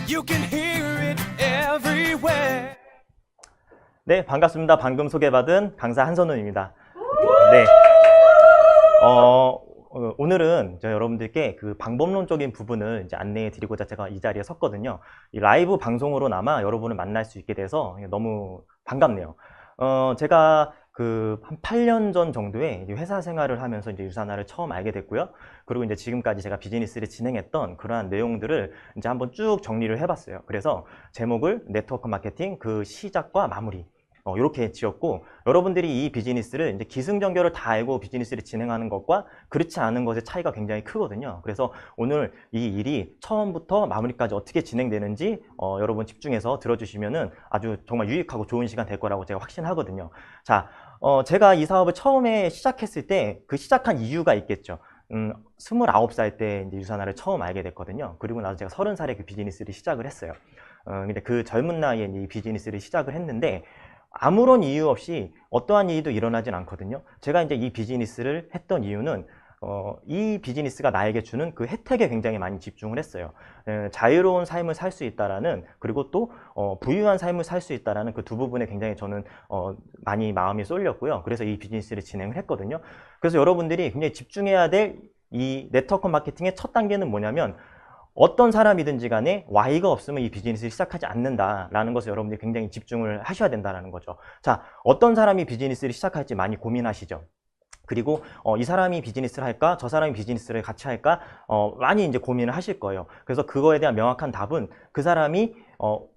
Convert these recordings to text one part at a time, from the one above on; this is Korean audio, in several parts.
You can hear it everywhere. 네, 반갑습니다. 방금 소개받은 강사 한선우입니다. 네. 오늘은 여러분들께 그 방법론적인 부분을 이제 안내해 드리고자 제가 이 자리에 섰거든요. 이 라이브 방송으로나마 여러분을 만날 수 있게 돼서 너무 반갑네요. 제가 한 8년 전 정도에 회사 생활을 하면서 이제 유산화를 처음 알게 됐고요. 그리고 이제 지금까지 제가 비즈니스를 진행했던 그러한 내용들을 이제 한번 쭉 정리를 해봤어요. 그래서 제목을 네트워크 마케팅 그 시작과 마무리. 이렇게 지었고, 여러분들이 이 비즈니스를 이제 기승전결을 다 알고 비즈니스를 진행하는 것과 그렇지 않은 것의 차이가 굉장히 크거든요. 그래서 오늘 이 일이 처음부터 마무리까지 어떻게 진행되는지 여러분 집중해서 들어주시면은 아주 정말 유익하고 좋은 시간 될 거라고 제가 확신하거든요. 자, 제가 이 사업을 처음에 시작했을 때 그 시작한 이유가 있겠죠. 29살 때 이제 유산화를 처음 알게 됐거든요. 그리고 나서 제가 30살에 그 비즈니스를 시작을 했어요. 근데 그 젊은 나이에 이 비즈니스를 시작을 했는데 아무런 이유 없이 어떠한 일도 일어나진 않거든요. 제가 이제 이 비즈니스를 했던 이유는 이 비즈니스가 나에게 주는 그 혜택에 굉장히 많이 집중을 했어요. 자유로운 삶을 살 수 있다라는, 그리고 또 부유한 삶을 살 수 있다라는 그 두 부분에 굉장히 저는 많이 마음이 쏠렸고요. 그래서 이 비즈니스를 진행을 했거든요. 그래서 여러분들이 굉장히 집중해야 될 이 네트워크 마케팅의 첫 단계는 뭐냐면, 어떤 사람이든지 간에 Y가 없으면 이 비즈니스를 시작하지 않는다라는 것을 여러분들이 굉장히 집중을 하셔야 된다는 거죠. 자, 어떤 사람이 비즈니스를 시작할지 많이 고민하시죠. 그리고 이 사람이 비즈니스를 할까, 저 사람이 비즈니스를 같이 할까, 많이 이제 고민을 하실 거예요. 그래서 그거에 대한 명확한 답은 그 사람이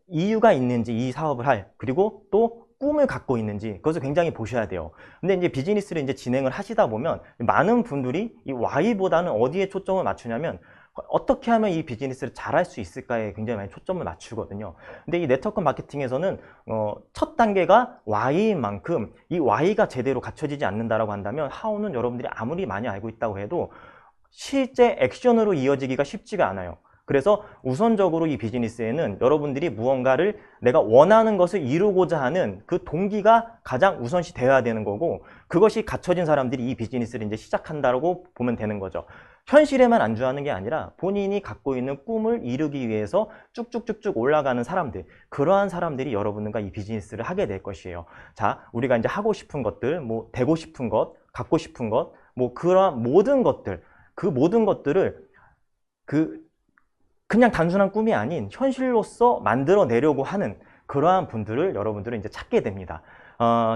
이유가 있는지 이 사업을 할, 그리고 또 꿈을 갖고 있는지 그것을 굉장히 보셔야 돼요. 근데 이제 비즈니스를 이제 진행을 하시다 보면 많은 분들이 이 Y보다는 어디에 초점을 맞추냐면, 어떻게 하면 이 비즈니스를 잘할 수 있을까에 굉장히 많이 초점을 맞추거든요. 근데 이 네트워크 마케팅에서는 첫 단계가 Y인 만큼 이 Y가 제대로 갖춰지지 않는다라고 한다면 How는 여러분들이 아무리 많이 알고 있다고 해도 실제 액션으로 이어지기가 쉽지가 않아요. 그래서 우선적으로 이 비즈니스에는 여러분들이 무언가를 내가 원하는 것을 이루고자 하는 그 동기가 가장 우선시 되어야 되는 거고, 그것이 갖춰진 사람들이 이 비즈니스를 이제 시작한다고 보면 되는 거죠. 현실에만 안주하는 게 아니라 본인이 갖고 있는 꿈을 이루기 위해서 쭉쭉쭉쭉 올라가는 사람들, 그러한 사람들이 여러분과 이 비즈니스를 하게 될 것이에요. 자, 우리가 이제 하고 싶은 것들, 뭐 되고 싶은 것, 갖고 싶은 것, 뭐 그러한 모든 것들, 그 모든 것들을 그냥 단순한 꿈이 아닌 현실로서 만들어내려고 하는 그러한 분들을 여러분들은 이제 찾게 됩니다.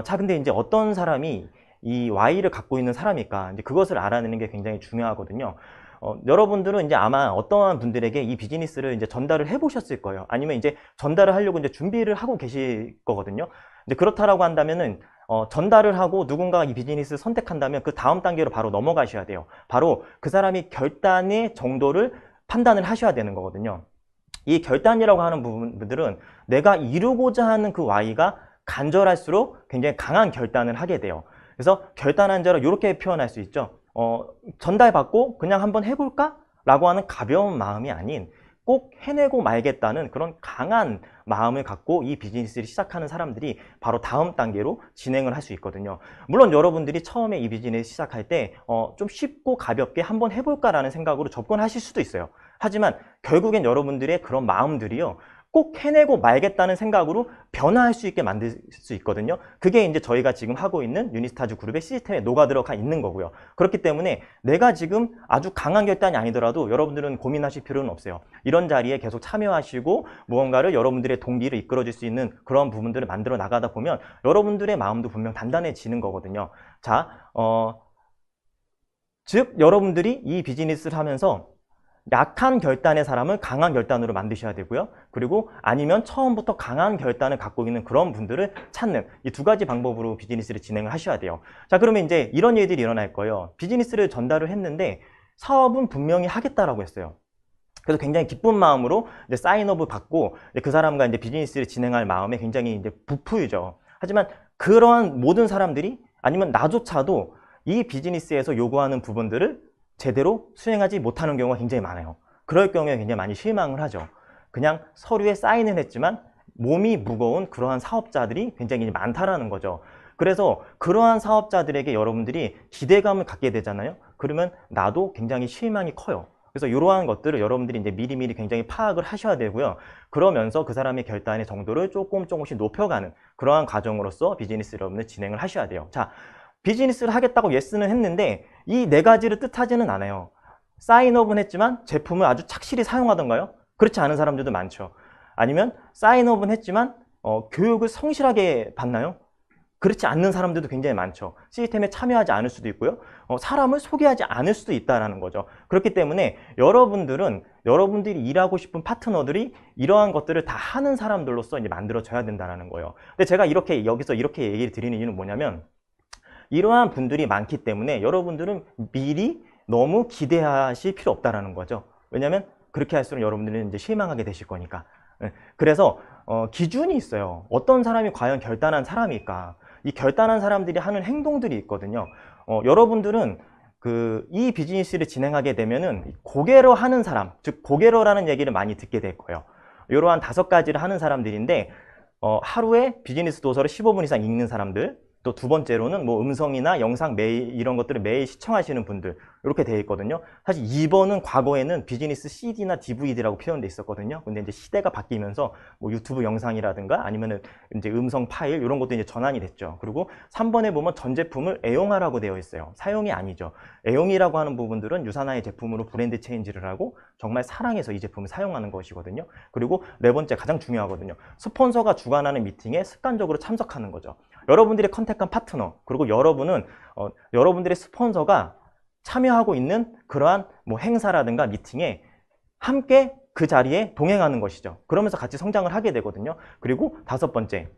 자, 근데 이제 어떤 사람이 이 Y를 갖고 있는 사람일까? 이제 그것을 알아내는 게 굉장히 중요하거든요. 여러분들은 이제 아마 어떠한 분들에게 이 비즈니스를 이제 전달을 해보셨을 거예요. 아니면 이제 전달을 하려고 이제 준비를 하고 계실 거거든요. 이제 그렇다라고 한다면은 전달을 하고 누군가가 이 비즈니스를 선택한다면 그 다음 단계로 바로 넘어가셔야 돼요. 바로 그 사람이 결단의 정도를 판단을 하셔야 되는 거거든요. 이 결단이라고 하는 부분들은 내가 이루고자 하는 그 Y가 간절할수록 굉장히 강한 결단을 하게 돼요. 그래서 결단한 자로 이렇게 표현할 수 있죠. 전달받고 그냥 한번 해볼까? 라고 하는 가벼운 마음이 아닌 꼭 해내고 말겠다는 그런 강한 마음을 갖고 이 비즈니스를 시작하는 사람들이 바로 다음 단계로 진행을 할 수 있거든요. 물론 여러분들이 처음에 이 비즈니스 시작할 때 좀 쉽고 가볍게 한번 해볼까라는 생각으로 접근하실 수도 있어요. 하지만 결국엔 여러분들의 그런 마음들이요, 꼭 해내고 말겠다는 생각으로 변화할 수 있게 만들 수 있거든요. 그게 이제 저희가 지금 하고 있는 유니스타즈 그룹의 시스템에 녹아 들어가 있는 거고요. 그렇기 때문에 내가 지금 아주 강한 결단이 아니더라도 여러분들은 고민하실 필요는 없어요. 이런 자리에 계속 참여하시고 무언가를 여러분들의 동기를 이끌어줄 수 있는 그런 부분들을 만들어 나가다 보면 여러분들의 마음도 분명 단단해지는 거거든요. 자, 즉 여러분들이 이 비즈니스를 하면서 약한 결단의 사람을 강한 결단으로 만드셔야 되고요. 그리고 아니면 처음부터 강한 결단을 갖고 있는 그런 분들을 찾는 이 두 가지 방법으로 비즈니스를 진행을 하셔야 돼요. 자, 그러면 이제 이런 일들이 일어날 거예요. 비즈니스를 전달을 했는데 사업은 분명히 하겠다라고 했어요. 그래서 굉장히 기쁜 마음으로 이제 사인업을 받고 그 사람과 이제 비즈니스를 진행할 마음에 굉장히 이제 부풀죠. 하지만 그러한 모든 사람들이 아니면 나조차도 이 비즈니스에서 요구하는 부분들을 제대로 수행하지 못하는 경우가 굉장히 많아요. 그럴 경우에 굉장히 많이 실망을 하죠. 그냥 서류에 사인은 했지만 몸이 무거운 그러한 사업자들이 굉장히 많다라는 거죠. 그래서 그러한 사업자들에게 여러분들이 기대감을 갖게 되잖아요. 그러면 나도 굉장히 실망이 커요. 그래서 이러한 것들을 여러분들이 이제 미리미리 굉장히 파악을 하셔야 되고요. 그러면서 그 사람의 결단의 정도를 조금씩 높여가는 그러한 과정으로서 비즈니스 여러분들 진행을 하셔야 돼요. 자, 비즈니스를 하겠다고 예스는 했는데 이 네 가지를 뜻하지는 않아요. 사인업은 했지만 제품을 아주 착실히 사용하던가요? 그렇지 않은 사람들도 많죠. 아니면 사인업은 했지만 교육을 성실하게 받나요? 그렇지 않는 사람들도 굉장히 많죠. 시스템에 참여하지 않을 수도 있고요. 사람을 소개하지 않을 수도 있다는 거죠. 그렇기 때문에 여러분들이 일하고 싶은 파트너들이 이러한 것들을 다 하는 사람들로서 이제 만들어져야 된다는 거예요. 근데 제가 여기서 이렇게 얘기를 드리는 이유는 뭐냐면 이러한 분들이 많기 때문에 여러분들은 미리 너무 기대하실 필요 없다라는 거죠. 왜냐하면 그렇게 할수록 여러분들은 이제 실망하게 되실 거니까. 그래서 기준이 있어요. 어떤 사람이 과연 결단한 사람일까? 이 결단한 사람들이 하는 행동들이 있거든요. 여러분들은 이 비즈니스를 진행하게 되면은 고개로 하는 사람, 즉 고개로라는 얘기를 많이 듣게 될 거예요. 이러한 5가지를 하는 사람들인데 하루에 비즈니스 도서를 15분 이상 읽는 사람들, 또 두 번째로는 뭐 음성이나 영상 매일 이런 것들을 매일 시청하시는 분들 이렇게 되어 있거든요. 사실 2번은 과거에는 비즈니스 CD나 DVD라고 표현돼 있었거든요. 근데 이제 시대가 바뀌면서 뭐 유튜브 영상이라든가 아니면은 이제 음성 파일 이런 것도 이제 전환이 됐죠. 그리고 3번에 보면 전 제품을 애용하라고 되어 있어요. 사용이 아니죠. 애용이라고 하는 부분들은 유사나의 제품으로 브랜드 체인지를 하고 정말 사랑해서 이 제품을 사용하는 것이거든요. 그리고 네 번째 가장 중요하거든요. 스폰서가 주관하는 미팅에 습관적으로 참석하는 거죠. 여러분들의 컨택한 파트너 그리고 여러분들의 스폰서가 참여하고 있는 그러한 뭐 행사라든가 미팅에 함께 그 자리에 동행하는 것이죠. 그러면서 같이 성장을 하게 되거든요. 그리고 5번째,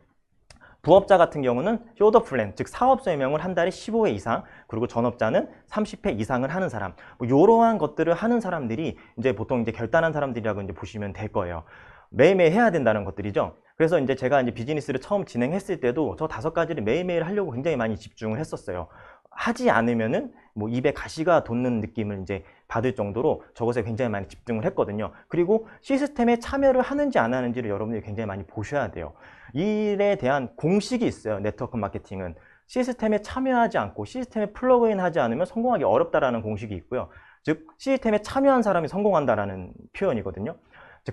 부업자 같은 경우는 쇼더 플랜, 즉 사업 설명을 한 달에 15회 이상, 그리고 전업자는 30회 이상을 하는 사람, 뭐 이러한 것들을 하는 사람들이 이제 보통 이제 결단한 사람들이라고 이제 보시면 될 거예요. 매일매일 해야 된다는 것들이죠. 그래서 이제 제가 이제 비즈니스를 처음 진행했을 때도 저 5가지를 매일매일 하려고 굉장히 많이 집중을 했었어요. 하지 않으면은 뭐 입에 가시가 돋는 느낌을 이제 받을 정도로 저것에 굉장히 많이 집중을 했거든요. 그리고 시스템에 참여를 하는지 안 하는지를 여러분들이 굉장히 많이 보셔야 돼요. 이 일에 대한 공식이 있어요. 네트워크 마케팅은 시스템에 참여하지 않고 시스템에 플러그인 하지 않으면 성공하기 어렵다라는 공식이 있고요. 즉 시스템에 참여한 사람이 성공한다라는 표현이거든요.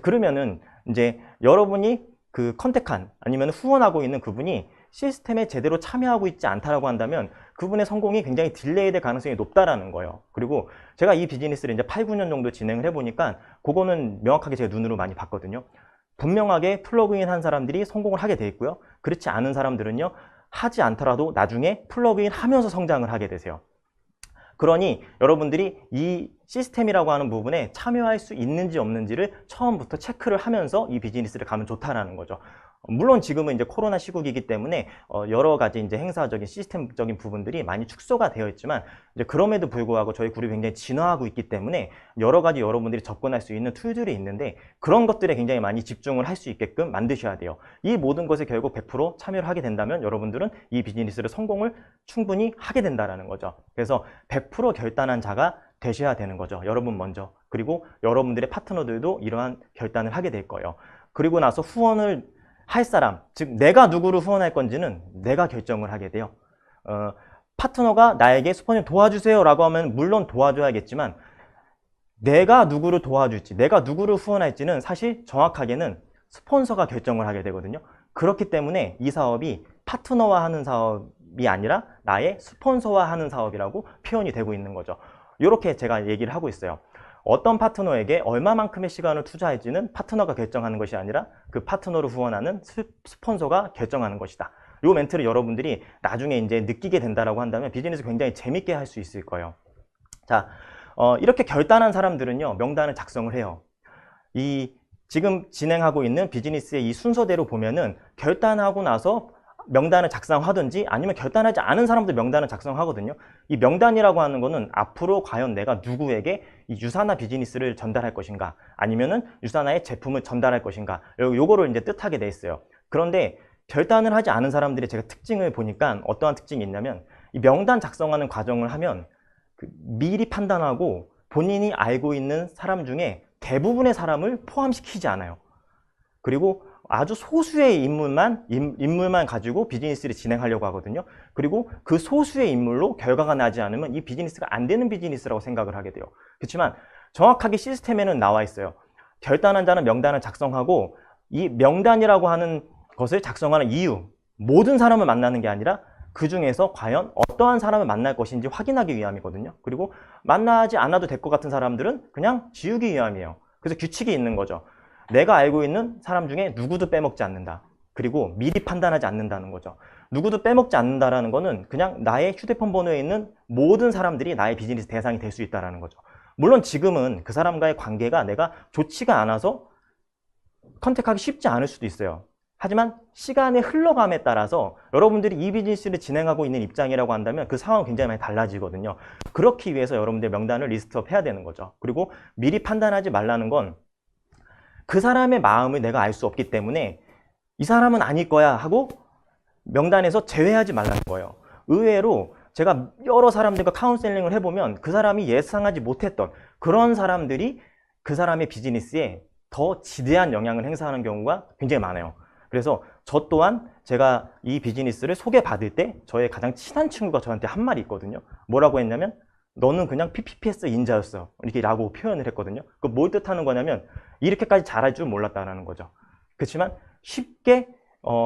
그러면은 이제 여러분이 그 컨택한 아니면 후원하고 있는 그분이 시스템에 제대로 참여하고 있지 않다라고 한다면 그분의 성공이 굉장히 딜레이 될 가능성이 높다라는 거예요. 그리고 제가 이 비즈니스를 이제 8, 9년 정도 진행을 해보니까 그거는 명확하게 제가 눈으로 많이 봤거든요. 분명하게 플러그인 한 사람들이 성공을 하게 돼 있고요. 그렇지 않은 사람들은요, 하지 않더라도 나중에 플러그인 하면서 성장을 하게 되세요. 그러니 여러분들이 이 시스템이라고 하는 부분에 참여할 수 있는지 없는지를 처음부터 체크를 하면서 이 비즈니스를 가면 좋다라는 거죠. 물론 지금은 이제 코로나 시국이기 때문에 여러 가지 이제 행사적인 시스템적인 부분들이 많이 축소가 되어 있지만 이제 그럼에도 불구하고 저희 그룹이 굉장히 진화하고 있기 때문에 여러 가지 여러분들이 접근할 수 있는 툴들이 있는데 그런 것들에 굉장히 많이 집중을 할 수 있게끔 만드셔야 돼요. 이 모든 것에 결국 100% 참여를 하게 된다면 여러분들은 이 비즈니스를 성공을 충분히 하게 된다라는 거죠. 그래서 100% 결단한 자가 되셔야 되는 거죠. 여러분 먼저. 그리고 여러분들의 파트너들도 이러한 결단을 하게 될 거예요. 그리고 나서 후원을 할 사람, 즉 내가 누구를 후원할 건지는 내가 결정을 하게 돼요. 파트너가 나에게 스폰서 도와주세요 라고 하면 물론 도와줘야겠지만 내가 누구를 도와줄지, 내가 누구를 후원할지는 사실 정확하게는 스폰서가 결정을 하게 되거든요. 그렇기 때문에 이 사업이 파트너와 하는 사업이 아니라 나의 스폰서와 하는 사업이라고 표현이 되고 있는 거죠. 이렇게 제가 얘기를 하고 있어요. 어떤 파트너에게 얼마만큼의 시간을 투자할지는 파트너가 결정하는 것이 아니라 그 파트너를 후원하는 스폰서가 결정하는 것이다. 이 멘트를 여러분들이 나중에 이제 느끼게 된다라고 한다면 비즈니스 굉장히 재밌게 할 수 있을 거예요. 자, 이렇게 결단한 사람들은요, 명단을 작성을 해요. 지금 진행하고 있는 비즈니스의 이 순서대로 보면은 결단하고 나서 명단을 작성하든지 아니면 결단하지 않은 사람도 명단을 작성하거든요. 이 명단이라고 하는 거는 앞으로 과연 내가 누구에게 이 유사나 비즈니스를 전달할 것인가 아니면은 유사나의 제품을 전달할 것인가 요거를 이제 뜻하게 돼 있어요. 그런데 결단을 하지 않은 사람들의 제가 특징을 보니까 어떠한 특징이 있냐면 이 명단 작성하는 과정을 하면 미리 판단하고 본인이 알고 있는 사람 중에 대부분의 사람을 포함시키지 않아요. 그리고 아주 소수의 인물만 가지고 비즈니스를 진행하려고 하거든요. 그리고 그 소수의 인물로 결과가 나지 않으면 이 비즈니스가 안 되는 비즈니스라고 생각을 하게 돼요. 그렇지만 정확하게 시스템에는 나와 있어요. 결단한 자는 명단을 작성하고 이 명단이라고 하는 것을 작성하는 이유, 모든 사람을 만나는 게 아니라 그 중에서 과연 어떠한 사람을 만날 것인지 확인하기 위함이거든요. 그리고 만나지 않아도 될 것 같은 사람들은 그냥 지우기 위함이에요. 그래서 규칙이 있는 거죠. 내가 알고 있는 사람 중에 누구도 빼먹지 않는다. 그리고 미리 판단하지 않는다는 거죠. 누구도 빼먹지 않는다라는 거는 그냥 나의 휴대폰 번호에 있는 모든 사람들이 나의 비즈니스 대상이 될 수 있다는 거죠. 물론 지금은 그 사람과의 관계가 내가 좋지가 않아서 컨택하기 쉽지 않을 수도 있어요. 하지만 시간의 흘러감에 따라서 여러분들이 이 비즈니스를 진행하고 있는 입장이라고 한다면 그 상황은 굉장히 많이 달라지거든요. 그렇기 위해서 여러분들 명단을 리스트업 해야 되는 거죠. 그리고 미리 판단하지 말라는 건 그 사람의 마음을 내가 알 수 없기 때문에 이 사람은 아닐 거야 하고 명단에서 제외하지 말라는 거예요. 의외로 제가 여러 사람들과 카운셀링을 해보면 그 사람이 예상하지 못했던 그런 사람들이 그 사람의 비즈니스에 더 지대한 영향을 행사하는 경우가 굉장히 많아요. 그래서 저 또한 제가 이 비즈니스를 소개받을 때 저의 가장 친한 친구가 저한테 한 말이 있거든요. 뭐라고 했냐면 너는 그냥 PPPS 인자였어 이렇게 라고 표현을 했거든요. 그 뭘 뜻하는 거냐면 이렇게까지 잘할 줄 몰랐다는 거죠. 그렇지만 쉽게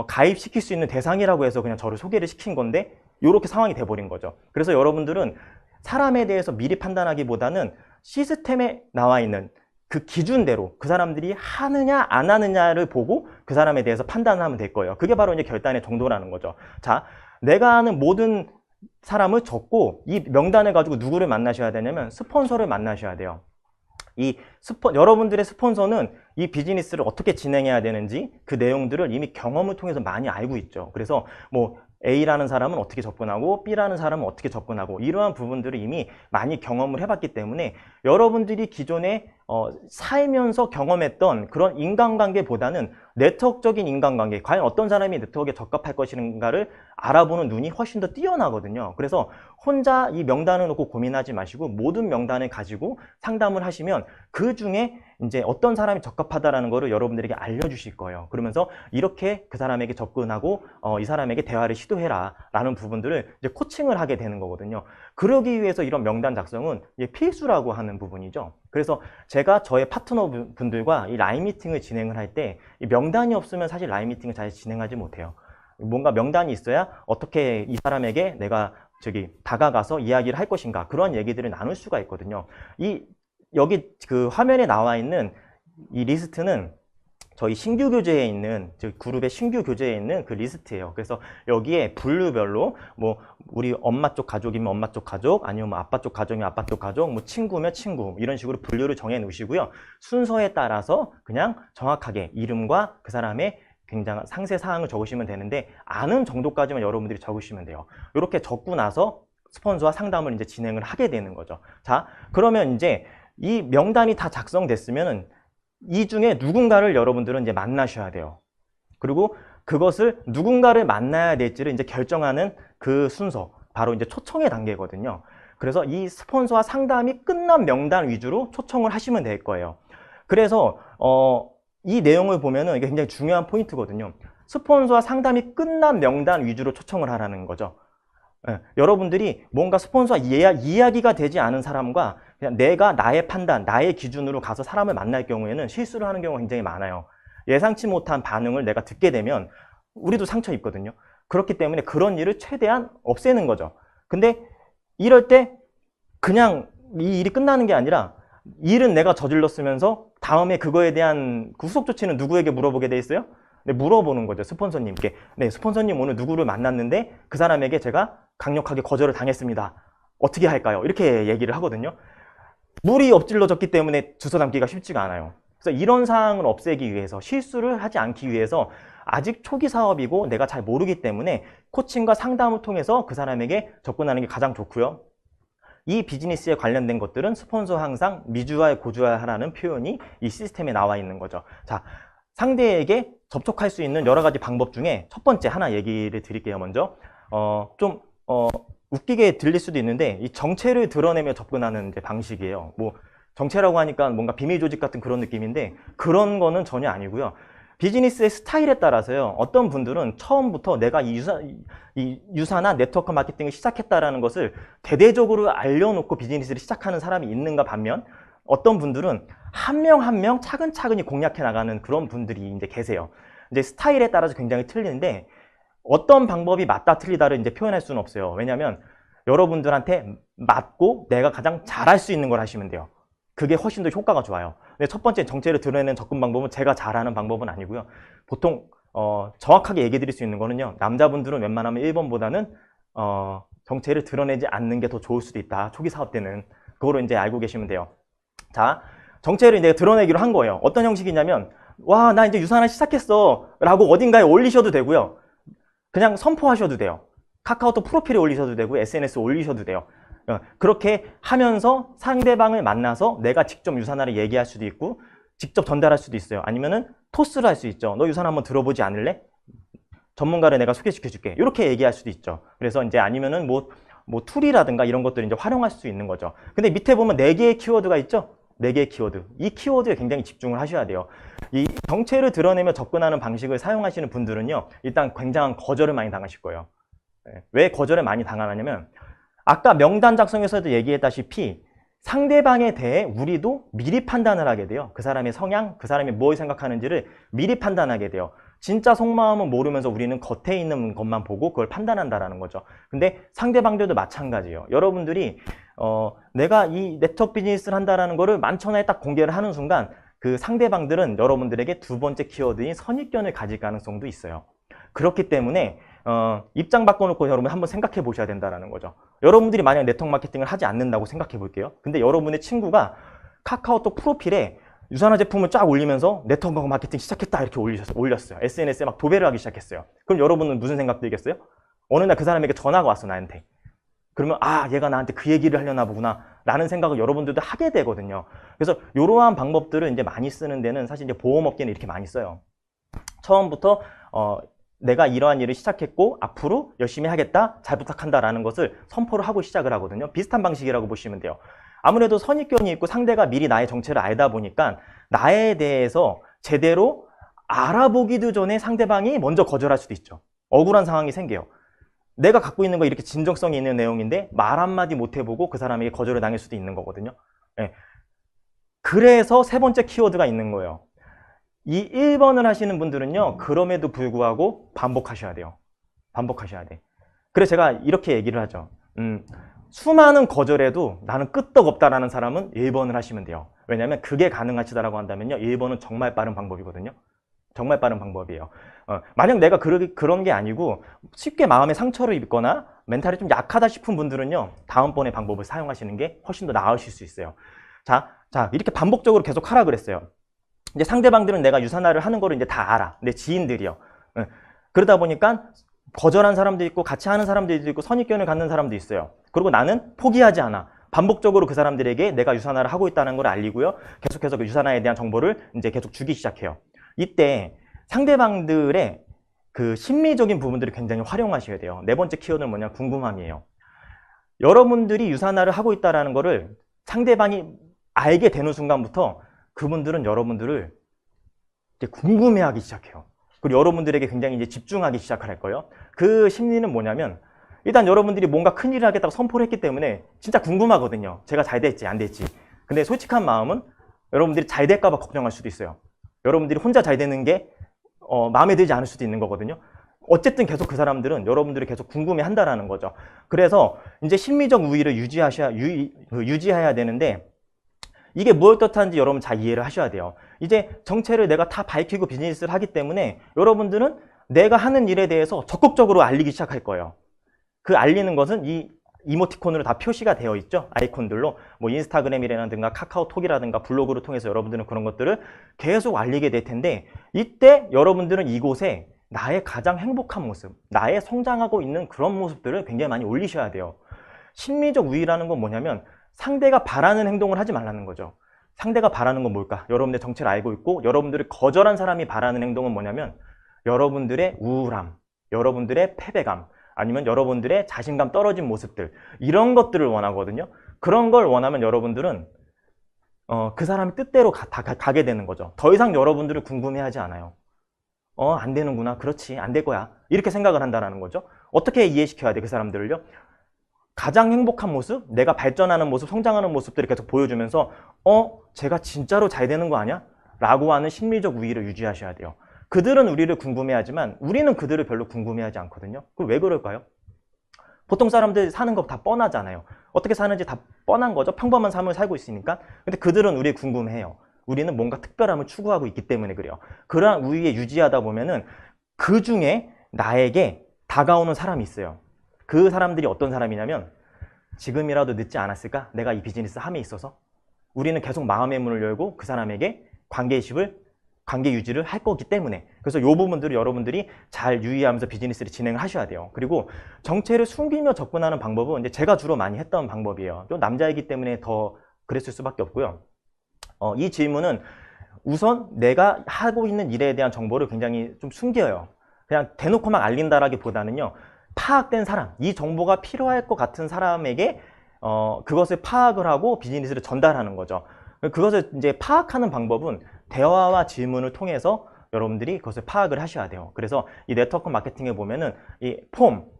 가입시킬 수 있는 대상이라고 해서 그냥 저를 소개를 시킨 건데 이렇게 상황이 돼버린 거죠. 그래서 여러분들은 사람에 대해서 미리 판단하기보다는 시스템에 나와 있는 그 기준대로 그 사람들이 하느냐 안 하느냐를 보고 그 사람에 대해서 판단하면 될 거예요. 그게 바로 이제 결단의 정도라는 거죠. 자, 내가 아는 모든 사람을 적고 이 명단을 가지고 누구를 만나셔야 되냐면 스폰서를 만나셔야 돼요. 여러분들의 스폰서는 이 비즈니스를 어떻게 진행해야 되는지 그 내용들을 이미 경험을 통해서 많이 알고 있죠. 그래서 뭐 A라는 사람은 어떻게 접근하고 B라는 사람은 어떻게 접근하고 이러한 부분들을 이미 많이 경험을 해봤기 때문에 여러분들이 기존에 살면서 경험했던 그런 인간관계보다는 네트워크적인 인간관계, 과연 어떤 사람이 네트워크에 적합할 것인가를 알아보는 눈이 훨씬 더 뛰어나거든요. 그래서 혼자 이 명단을 놓고 고민하지 마시고 모든 명단을 가지고 상담을 하시면 그 중에 이제 어떤 사람이 적합하다라는 거를 여러분들에게 알려주실 거예요. 그러면서 이렇게 그 사람에게 접근하고 이 사람에게 대화를 시도해라 라는 부분들을 이제 코칭을 하게 되는 거거든요. 그러기 위해서 이런 명단 작성은 필수라고 하는 부분이죠. 그래서 제가 저의 파트너 분들과 이 라인 미팅을 진행을 할 때 이 명단이 없으면 사실 라인 미팅을 잘 진행하지 못해요. 뭔가 명단이 있어야 어떻게 이 사람에게 내가 다가가서 이야기를 할 것인가 그런 얘기들을 나눌 수가 있거든요. 여기 그 화면에 나와 있는 이 리스트는 저희 신규 교재에 있는 그룹의 신규 교재에 있는 그 리스트예요. 그래서 여기에 분류별로 뭐 우리 엄마 쪽 가족이면 엄마 쪽 가족, 아니면 뭐 아빠 쪽 가족이면 아빠 쪽 가족, 뭐 친구면 친구 이런 식으로 분류를 정해 놓으시고요. 순서에 따라서 그냥 정확하게 이름과 그 사람의 굉장한 상세 사항을 적으시면 되는데 아는 정도까지만 여러분들이 적으시면 돼요. 이렇게 적고 나서 스폰서와 상담을 이제 진행을 하게 되는 거죠. 자, 그러면 이제 이 명단이 다 작성됐으면은 이 중에 누군가를 여러분들은 이제 만나셔야 돼요. 그리고 그것을 누군가를 만나야 될지를 이제 결정하는 그 순서, 바로 이제 초청의 단계거든요. 그래서 이 스폰서와 상담이 끝난 명단 위주로 초청을 하시면 될 거예요. 그래서 이 내용을 보면은 이게 굉장히 중요한 포인트거든요. 스폰서와 상담이 끝난 명단 위주로 초청을 하라는 거죠. 여러분들이 뭔가 스폰서와 이야기가 되지 않은 사람과 그냥 내가 나의 판단, 나의 기준으로 가서 사람을 만날 경우에는 실수를 하는 경우가 굉장히 많아요. 예상치 못한 반응을 내가 듣게 되면 우리도 상처 입거든요. 그렇기 때문에 그런 일을 최대한 없애는 거죠. 근데 이럴 때 그냥 이 일이 끝나는 게 아니라 일은 내가 저질렀으면서 다음에 그거에 대한 후속 조치는 누구에게 물어보게 돼 있어요? 네, 물어보는 거죠. 스폰서님께. 네, 스폰서님 오늘 누구를 만났는데 그 사람에게 제가 강력하게 거절을 당했습니다. 어떻게 할까요? 이렇게 얘기를 하거든요. 물이 엎질러졌기 때문에 주워 담기가 쉽지가 않아요. 그래서 이런 상황을 없애기 위해서, 실수를 하지 않기 위해서 아직 초기 사업이고 내가 잘 모르기 때문에 코칭과 상담을 통해서 그 사람에게 접근하는 게 가장 좋고요. 이 비즈니스에 관련된 것들은 스폰서와 항상 미주알 고주알하라는 표현이 이 시스템에 나와 있는 거죠. 자, 상대에게 접촉할 수 있는 여러 가지 방법 중에 첫 번째 하나 얘기를 드릴게요. 먼저 웃기게 들릴 수도 있는데 이 정체를 드러내며 접근하는 이제 방식이에요. 뭐 정체라고 하니까 뭔가 비밀 조직 같은 그런 느낌인데 그런 거는 전혀 아니고요. 비즈니스의 스타일에 따라서요. 어떤 분들은 처음부터 내가 이 유사나 네트워크 마케팅을 시작했다라는 것을 대대적으로 알려놓고 비즈니스를 시작하는 사람이 있는가 반면 어떤 분들은 한 명 한 명 차근차근히 공략해 나가는 그런 분들이 이제 계세요. 이제 스타일에 따라서 굉장히 틀리는데 어떤 방법이 맞다 틀리다를 이제 표현할 수는 없어요. 왜냐하면 여러분들한테 맞고 내가 가장 잘할 수 있는 걸 하시면 돼요. 그게 훨씬 더 효과가 좋아요. 근데 첫 번째 정체를 드러내는 접근 방법은 제가 잘하는 방법은 아니고요. 보통 정확하게 얘기 드릴 수 있는 거는요. 남자분들은 웬만하면 1번보다는 정체를 드러내지 않는 게 더 좋을 수도 있다. 초기 사업 때는. 그거로 이제 알고 계시면 돼요. 자, 정체를 이제 드러내기로 한 거예요. 어떤 형식이냐면 와, 나 이제 유산을 시작했어 라고 어딘가에 올리셔도 되고요. 그냥 선포하셔도 돼요. 카카오톡 프로필에 올리셔도 되고 SNS에 올리셔도 돼요. 그렇게 하면서 상대방을 만나서 내가 직접 유산화를 얘기할 수도 있고 직접 전달할 수도 있어요. 아니면은 토스를 할 수 있죠. 너 유산화 한번 들어보지 않을래? 전문가를 내가 소개시켜 줄게. 이렇게 얘기할 수도 있죠. 그래서 이제 아니면은 뭐 툴이라든가 이런 것들을 이제 활용할 수 있는 거죠. 근데 밑에 보면 4개의 키워드가 있죠? 4개의 키워드. 이 키워드에 굉장히 집중을 하셔야 돼요. 이 정체를 드러내며 접근하는 방식을 사용하시는 분들은요, 일단 굉장한 거절을 많이 당하실 거예요. 왜 거절을 많이 당하냐면, 아까 명단 작성에서도 얘기했다시피 상대방에 대해 우리도 미리 판단을 하게 돼요. 그 사람의 성향, 그 사람이 뭘 생각하는지를 미리 판단하게 돼요. 진짜 속마음은 모르면서 우리는 겉에 있는 것만 보고 그걸 판단한다라는 거죠. 근데 상대방들도 마찬가지예요. 여러분들이 내가 이 네트워크 비즈니스를 한다라는 거를 만천하에 딱 공개를 하는 순간 그 상대방들은 여러분들에게 두 번째 키워드인 선입견을 가질 가능성도 있어요. 그렇기 때문에 입장 바꿔놓고 여러분 한번 생각해 보셔야 된다는 거죠. 여러분들이 만약 네트워크 마케팅을 하지 않는다고 생각해 볼게요. 근데 여러분의 친구가 카카오톡 프로필에 유산화 제품을 쫙 올리면서 네트워크 마케팅 시작했다 이렇게 올렸어요. SNS에 막 도배를 하기 시작했어요. 그럼 여러분은 무슨 생각 들겠어요? 어느 날 그 사람에게 전화가 왔어, 나한테. 그러면 얘가 나한테 그 얘기를 하려나 보구나 라는 생각을 여러분들도 하게 되거든요. 그래서 이러한 방법들을 이제 많이 쓰는 데는 사실 이제 보험업계는 이렇게 많이 써요. 처음부터 내가 이러한 일을 시작했고 앞으로 열심히 하겠다, 잘 부탁한다라는 것을 선포를 하고 시작을 하거든요. 비슷한 방식이라고 보시면 돼요. 아무래도 선입견이 있고 상대가 미리 나의 정체를 알다 보니까 나에 대해서 제대로 알아보기도 전에 상대방이 먼저 거절할 수도 있죠. 억울한 상황이 생겨요. 내가 갖고 있는 거 이렇게 진정성이 있는 내용인데 말 한마디 못 해보고 그 사람에게 거절을 당할 수도 있는 거거든요. 네. 그래서 세 번째 키워드가 있는 거예요. 이 1번을 하시는 분들은요, 그럼에도 불구하고 반복하셔야 돼요. 반복하셔야 돼. 그래서 제가 이렇게 얘기를 하죠. 수많은 거절에도 나는 끄떡없다라는 사람은 1번을 하시면 돼요. 왜냐하면 그게 가능하시다라고 한다면요, 1번은 정말 빠른 방법이거든요. 정말 빠른 방법이에요. 만약 내가 그런 게 아니고 쉽게 마음에 상처를 입거나 멘탈이 좀 약하다 싶은 분들은요, 다음번에 방법을 사용하시는 게 훨씬 더 나으실 수 있어요. 자, 이렇게 반복적으로 계속 하라 그랬어요. 이제 상대방들은 내가 유산화를 하는 거를 이제 다 알아. 내 지인들이요. 그러다 보니까 거절한 사람도 있고 같이 하는 사람들도 있고 선입견을 갖는 사람도 있어요. 그리고 나는 포기하지 않아. 반복적으로 그 사람들에게 내가 유산화를 하고 있다는 걸 알리고요. 계속해서 그 유산화에 대한 정보를 이제 계속 주기 시작해요. 이때 상대방들의 그 심리적인 부분들을 굉장히 활용하셔야 돼요. 네 번째 키워드는 뭐냐? 궁금함이에요. 여러분들이 유산화를 하고 있다는 거를 상대방이 알게 되는 순간부터 그분들은 여러분들을 이제 궁금해하기 시작해요. 그리고 여러분들에게 굉장히 이제 집중하기 시작할 거예요. 그 심리는 뭐냐면 일단 여러분들이 뭔가 큰일을 하겠다고 선포를 했기 때문에 진짜 궁금하거든요. 제가 잘 될지 안 될지. 근데 솔직한 마음은 여러분들이 잘 될까 봐 걱정할 수도 있어요. 여러분들이 혼자 잘 되는 게 마음에 들지 않을 수도 있는 거거든요. 어쨌든 계속 그 사람들은 여러분들이 계속 궁금해 한다라는 거죠. 그래서 이제 심리적 우위를 유지해야 되는데 이게 무엇 뜻하는지 여러분 잘 이해를 하셔야 돼요. 이제 정체를 내가 다 밝히고 비즈니스를 하기 때문에 여러분들은 내가 하는 일에 대해서 적극적으로 알리기 시작할 거예요. 그 알리는 것은 이 이모티콘으로 다 표시가 되어 있죠. 아이콘들로 뭐 인스타그램이라든가 카카오톡이라든가 블로그를 통해서 여러분들은 그런 것들을 계속 알리게 될 텐데 이때 여러분들은 이곳에 나의 가장 행복한 모습, 나의 성장하고 있는 그런 모습들을 굉장히 많이 올리셔야 돼요. 심리적 우위라는 건 뭐냐면 상대가 바라는 행동을 하지 말라는 거죠. 상대가 바라는 건 뭘까? 여러분들의 정체를 알고 있고 여러분들이 거절한 사람이 바라는 행동은 뭐냐면 여러분들의 우울함, 여러분들의 패배감, 아니면 여러분들의 자신감 떨어진 모습들, 이런 것들을 원하거든요. 그런 걸 원하면 여러분들은 그 사람의 뜻대로 가게 되는 거죠. 더 이상 여러분들을 궁금해하지 않아요. 안 되는구나. 그렇지. 안 될 거야. 이렇게 생각을 한다는 거죠. 어떻게 이해시켜야 돼, 그 사람들을요? 가장 행복한 모습, 내가 발전하는 모습, 성장하는 모습들을 계속 보여주면서 제가 진짜로 잘 되는 거 아니야? 라고 하는 심리적 우위를 유지하셔야 돼요. 그들은 우리를 궁금해하지만 우리는 그들을 별로 궁금해하지 않거든요. 그럼 왜 그럴까요? 보통 사람들 사는 거 다 뻔하잖아요. 어떻게 사는지 다 뻔한 거죠. 평범한 삶을 살고 있으니까. 근데 그들은 우리 궁금해해요. 우리는 뭔가 특별함을 추구하고 있기 때문에 그래요. 그러한 우위에 유지하다 보면은 그 중에 나에게 다가오는 사람이 있어요. 그 사람들이 어떤 사람이냐면 지금이라도 늦지 않았을까? 내가 이 비즈니스 함에 있어서 우리는 계속 마음의 문을 열고 그 사람에게 관계 유지를 할 거기 때문에. 그래서 이 부분들을 여러분들이 잘 유의하면서 비즈니스를 진행을 하셔야 돼요. 그리고 정체를 숨기며 접근하는 방법은 이제 제가 주로 많이 했던 방법이에요. 또 남자이기 때문에 더 그랬을 수밖에 없고요. 이 질문은 우선 내가 하고 있는 일에 대한 정보를 굉장히 좀 숨겨요. 그냥 대놓고 막 알린다라기보다는요. 파악된 사람, 이 정보가 필요할 것 같은 사람에게 그것을 파악을 하고 비즈니스를 전달하는 거죠. 그것을 이제 파악하는 방법은 대화와 질문을 통해서 여러분들이 그것을 파악을 하셔야 돼요. 그래서 이 네트워크 마케팅에 보면은 이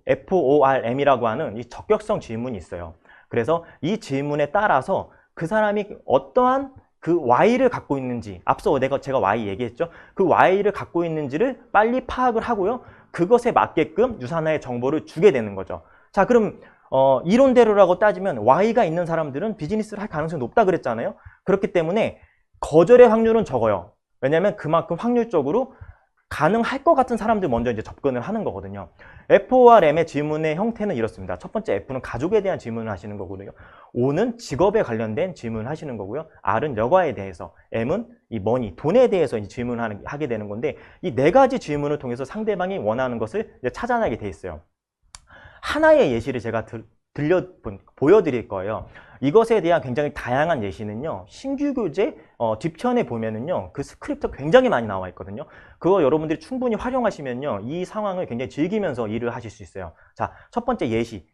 FORM이라고 하는 이 적격성 질문이 있어요. 그래서 이 질문에 따라서 그 사람이 어떠한 그 Y를 갖고 있는지, 앞서 제가 Y 얘기했죠. 그 Y를 갖고 있는지를 빨리 파악을 하고요. 그것에 맞게끔 유사나의 정보를 주게 되는 거죠. 자, 그럼 이론대로라고 따지면 Y가 있는 사람들은 비즈니스를 할 가능성이 높다 그랬잖아요. 그렇기 때문에 거절의 확률은 적어요. 왜냐하면 그만큼 확률적으로 가능할 것 같은 사람들 먼저 이제 접근을 하는 거거든요. F와 M의 질문의 형태는 이렇습니다. 첫 번째 F는 가족에 대한 질문을 하시는 거거든요. O는 직업에 관련된 질문을 하시는 거고요. R은 여가에 대해서, M은 이 머니, 돈에 대해서 질문을 하게 되는 건데 이 네 가지 질문을 통해서 상대방이 원하는 것을 이제 찾아내게 돼 있어요. 하나의 예시를 제가 보여드릴 거예요. 이것에 대한 굉장히 다양한 예시는요. 신규 교재 뒷편에 보면은요. 그 스크립트 굉장히 많이 나와 있거든요. 그거 여러분들이 충분히 활용하시면요. 이 상황을 굉장히 즐기면서 일을 하실 수 있어요. 자, 첫 번째 예시.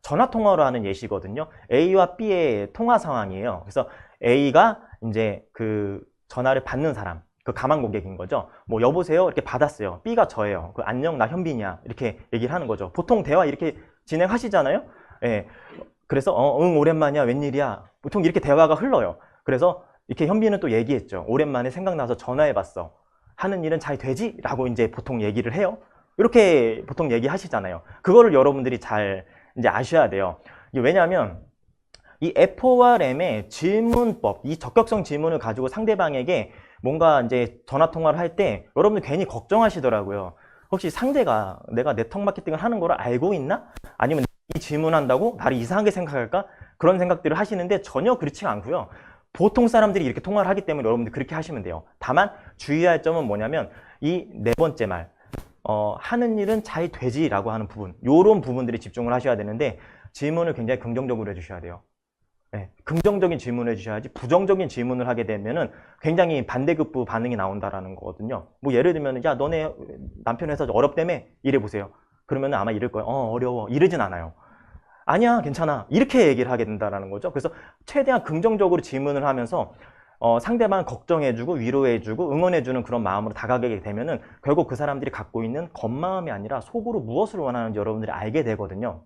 전화 통화로 하는 예시거든요. A와 B의 통화 상황이에요. 그래서 A가 이제 그 전화를 받는 사람, 그 가망 고객인 거죠. 뭐 여보세요 이렇게 받았어요. B가 저예요. 그 안녕 나 현빈이야 이렇게 얘기를 하는 거죠. 보통 대화 이렇게 진행하시잖아요. 예. 그래서 응 오랜만이야 웬일이야 보통 이렇게 대화가 흘러요. 그래서 이렇게 현빈은 또 얘기했죠. 오랜만에 생각나서 전화해봤어. 하는 일은 잘 되지? 라고 이제 보통 얘기를 해요. 이렇게 보통 얘기하시잖아요. 그거를 여러분들이 잘 이제 아셔야 돼요. 왜냐하면 이 FORM의 질문법, 이 적격성 질문을 가지고 상대방에게 뭔가 이제 전화 통화를 할 때 여러분들 괜히 걱정하시더라고요. 혹시 상대가 내가 네트워크 마케팅을 하는 걸 알고 있나? 아니면 이 질문한다고 나를 이상하게 생각할까? 그런 생각들을 하시는데 전혀 그렇지 않고요. 보통 사람들이 이렇게 통화를 하기 때문에 여러분들 그렇게 하시면 돼요. 다만 주의할 점은 뭐냐면 이 네 번째 말, 하는 일은 잘 되지라고 하는 부분, 요런 부분들이 집중을 하셔야 되는데 질문을 굉장히 긍정적으로 해주셔야 돼요. 네, 긍정적인 질문을 해주셔야지 부정적인 질문을 하게 되면은 굉장히 반대급부 반응이 나온다라는 거거든요. 뭐 예를 들면 야 너네 남편 회사 어렵다며 이래보세요. 그러면 아마 이럴 거예요. 어려워 이러진 않아요. 아니야 괜찮아 이렇게 얘기를 하게 된다는 거죠. 그래서 최대한 긍정적으로 질문을 하면서 상대방 걱정해주고 위로해주고 응원해주는 그런 마음으로 다가가게 되면은 결국 그 사람들이 갖고 있는 겉마음이 아니라 속으로 무엇을 원하는지 여러분들이 알게 되거든요.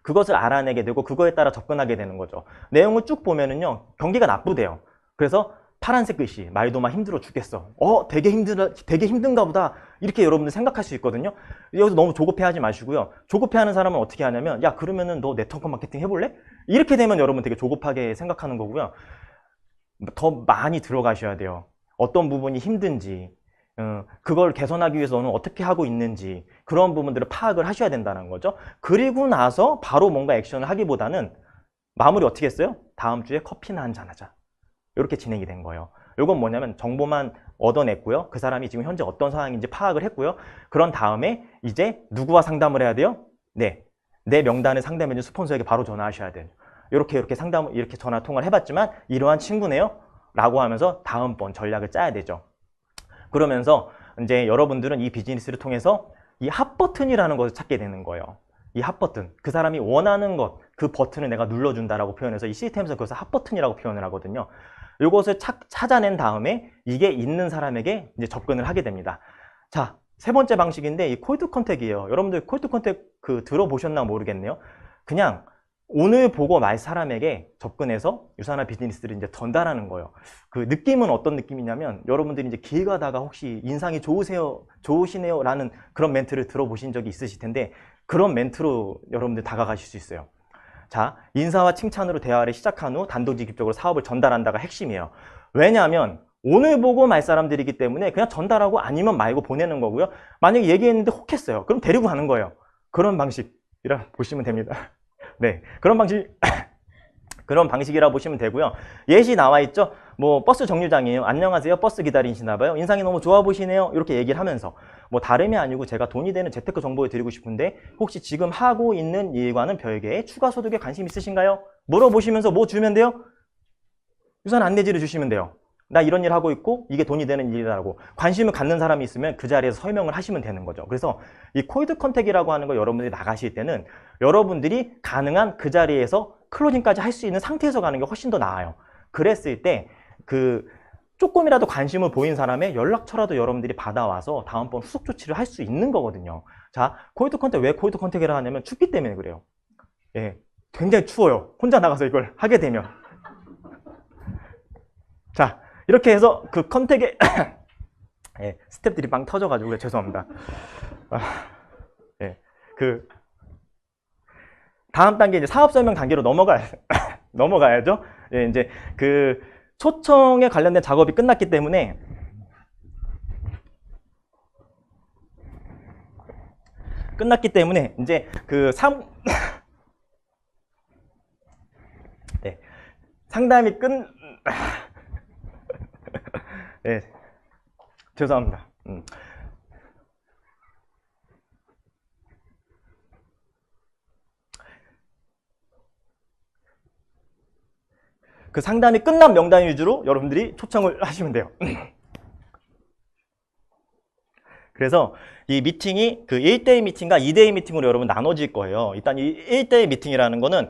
그것을 알아내게 되고 그거에 따라 접근하게 되는 거죠. 내용을 쭉 보면은요 경기가 나쁘대요. 그래서 파란색 글씨 말도 막 힘들어 죽겠어. 되게 힘든가 보다 이렇게 여러분들 생각할 수 있거든요. 여기서 너무 조급해하지 마시고요. 조급해하는 사람은 어떻게 하냐면 야 그러면은 너 네트워크 마케팅 해볼래? 이렇게 되면 여러분 되게 조급하게 생각하는 거고요. 더 많이 들어가셔야 돼요. 어떤 부분이 힘든지 그걸 개선하기 위해서 너는 어떻게 하고 있는지 그런 부분들을 파악을 하셔야 된다는 거죠. 그리고 나서 바로 뭔가 액션을 하기보다는 마무리 어떻게 했어요? 다음 주에 커피나 한잔 하자. 이렇게 진행이 된 거예요. 이건 뭐냐면 정보만 얻어냈고요. 그 사람이 지금 현재 어떤 상황인지 파악을 했고요. 그런 다음에 이제 누구와 상담을 해야 돼요? 네, 내 명단에 상담해준 스폰서에게 바로 전화하셔야 돼요. 이렇게 전화 통화를 해봤지만 이러한 친구네요 라고 하면서 다음번 전략을 짜야 되죠. 그러면서 이제 여러분들은 이 비즈니스를 통해서 이 핫 버튼이라는 것을 찾게 되는 거예요. 이 핫 버튼, 그 사람이 원하는 것, 그 버튼을 내가 눌러준다라고 표현해서 이 시스템에서 그것을 핫 버튼이라고 표현을 하거든요. 이것을 찾아낸 다음에 이게 있는 사람에게 이제 접근을 하게 됩니다. 자, 세 번째 방식인데 이 콜드 컨택이에요. 여러분들 콜드 컨택 들어보셨나 모르겠네요. 그냥 오늘 보고 말 사람에게 접근해서 유산화 비즈니스를 이제 전달하는 거예요. 그 느낌은 어떤 느낌이냐면 여러분들이 이제 길 가다가 혹시 인상이 좋으시네요 라는 그런 멘트를 들어보신 적이 있으실 텐데 그런 멘트로 여러분들 다가가실 수 있어요. 자, 인사와 칭찬으로 대화를 시작한 후 단도직입적으로 사업을 전달한다가 핵심이에요. 왜냐하면 오늘 보고 말 사람들이기 때문에 그냥 전달하고 아니면 말고 보내는 거고요. 만약에 얘기했는데 혹했어요. 그럼 데리고 가는 거예요. 그런 방식이라 보시면 됩니다. 네, 그런 방식이라 보시면 되고요. 예시 나와 있죠? 뭐 버스 정류장이에요. 안녕하세요. 버스 기다리시나 봐요. 인상이 너무 좋아 보시네요. 이렇게 얘기를 하면서 뭐 다름이 아니고 제가 돈이 되는 재테크 정보를 드리고 싶은데 혹시 지금 하고 있는 일과는 별개의 추가 소득에 관심 있으신가요? 물어보시면서 뭐 주면 돼요? 유산 안내지를 주시면 돼요. 나 이런 일 하고 있고 이게 돈이 되는 일이라고 관심을 갖는 사람이 있으면 그 자리에서 설명을 하시면 되는 거죠. 그래서 이 콜드 컨택이라고 하는 거 여러분들이 나가실 때는 여러분들이 가능한 그 자리에서 클로징까지 할 수 있는 상태에서 가는 게 훨씬 더 나아요. 그랬을 때 그 조금이라도 관심을 보인 사람의 연락처라도 여러분들이 받아와서 다음번 후속 조치를 할 수 있는 거거든요. 자, 콜드 컨택 왜 콜드 컨택이라고 하냐면 춥기 때문에 그래요. 예, 굉장히 추워요. 혼자 나가서 이걸 하게 되면. 자, 이렇게 해서 그 컨택에 예, 스텝들이 빵 터져가지고 죄송합니다. 예, 그 다음 단계 이제 사업 설명 단계로 넘어가야죠. 예, 이제 그 초청에 관련된 작업이 끝났기 때문에 이제 그 네, 상담이 네, 죄송합니다. 그 상담이 끝난 명단 위주로 여러분들이 초청을 하시면 돼요. 그래서 이 미팅이 그 1대1 미팅과 2대2 미팅으로 여러분 나눠질 거예요. 일단 이 1대1 미팅이라는 거는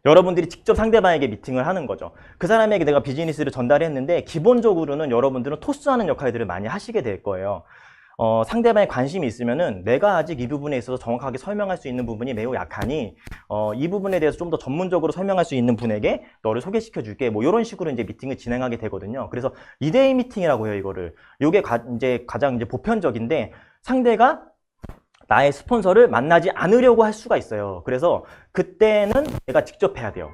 여러분들이 직접 상대방에게 미팅을 하는 거죠. 그 사람에게 내가 비즈니스를 전달했는데 기본적으로는 여러분들은 토스하는 역할들을 많이 하시게 될 거예요. 상대방의 관심이 있으면은 내가 아직 이 부분에 있어서 정확하게 설명할 수 있는 부분이 매우 약하니 이 부분에 대해서 좀 더 전문적으로 설명할 수 있는 분에게 너를 소개시켜 줄게. 뭐 이런 식으로 이제 미팅을 진행하게 되거든요. 그래서 2대2 미팅이라고 해요, 이거를. 요게 이제 가장 이제 보편적인데 상대가 나의 스폰서를 만나지 않으려고 할 수가 있어요. 그래서 그때는 내가 직접 해야 돼요.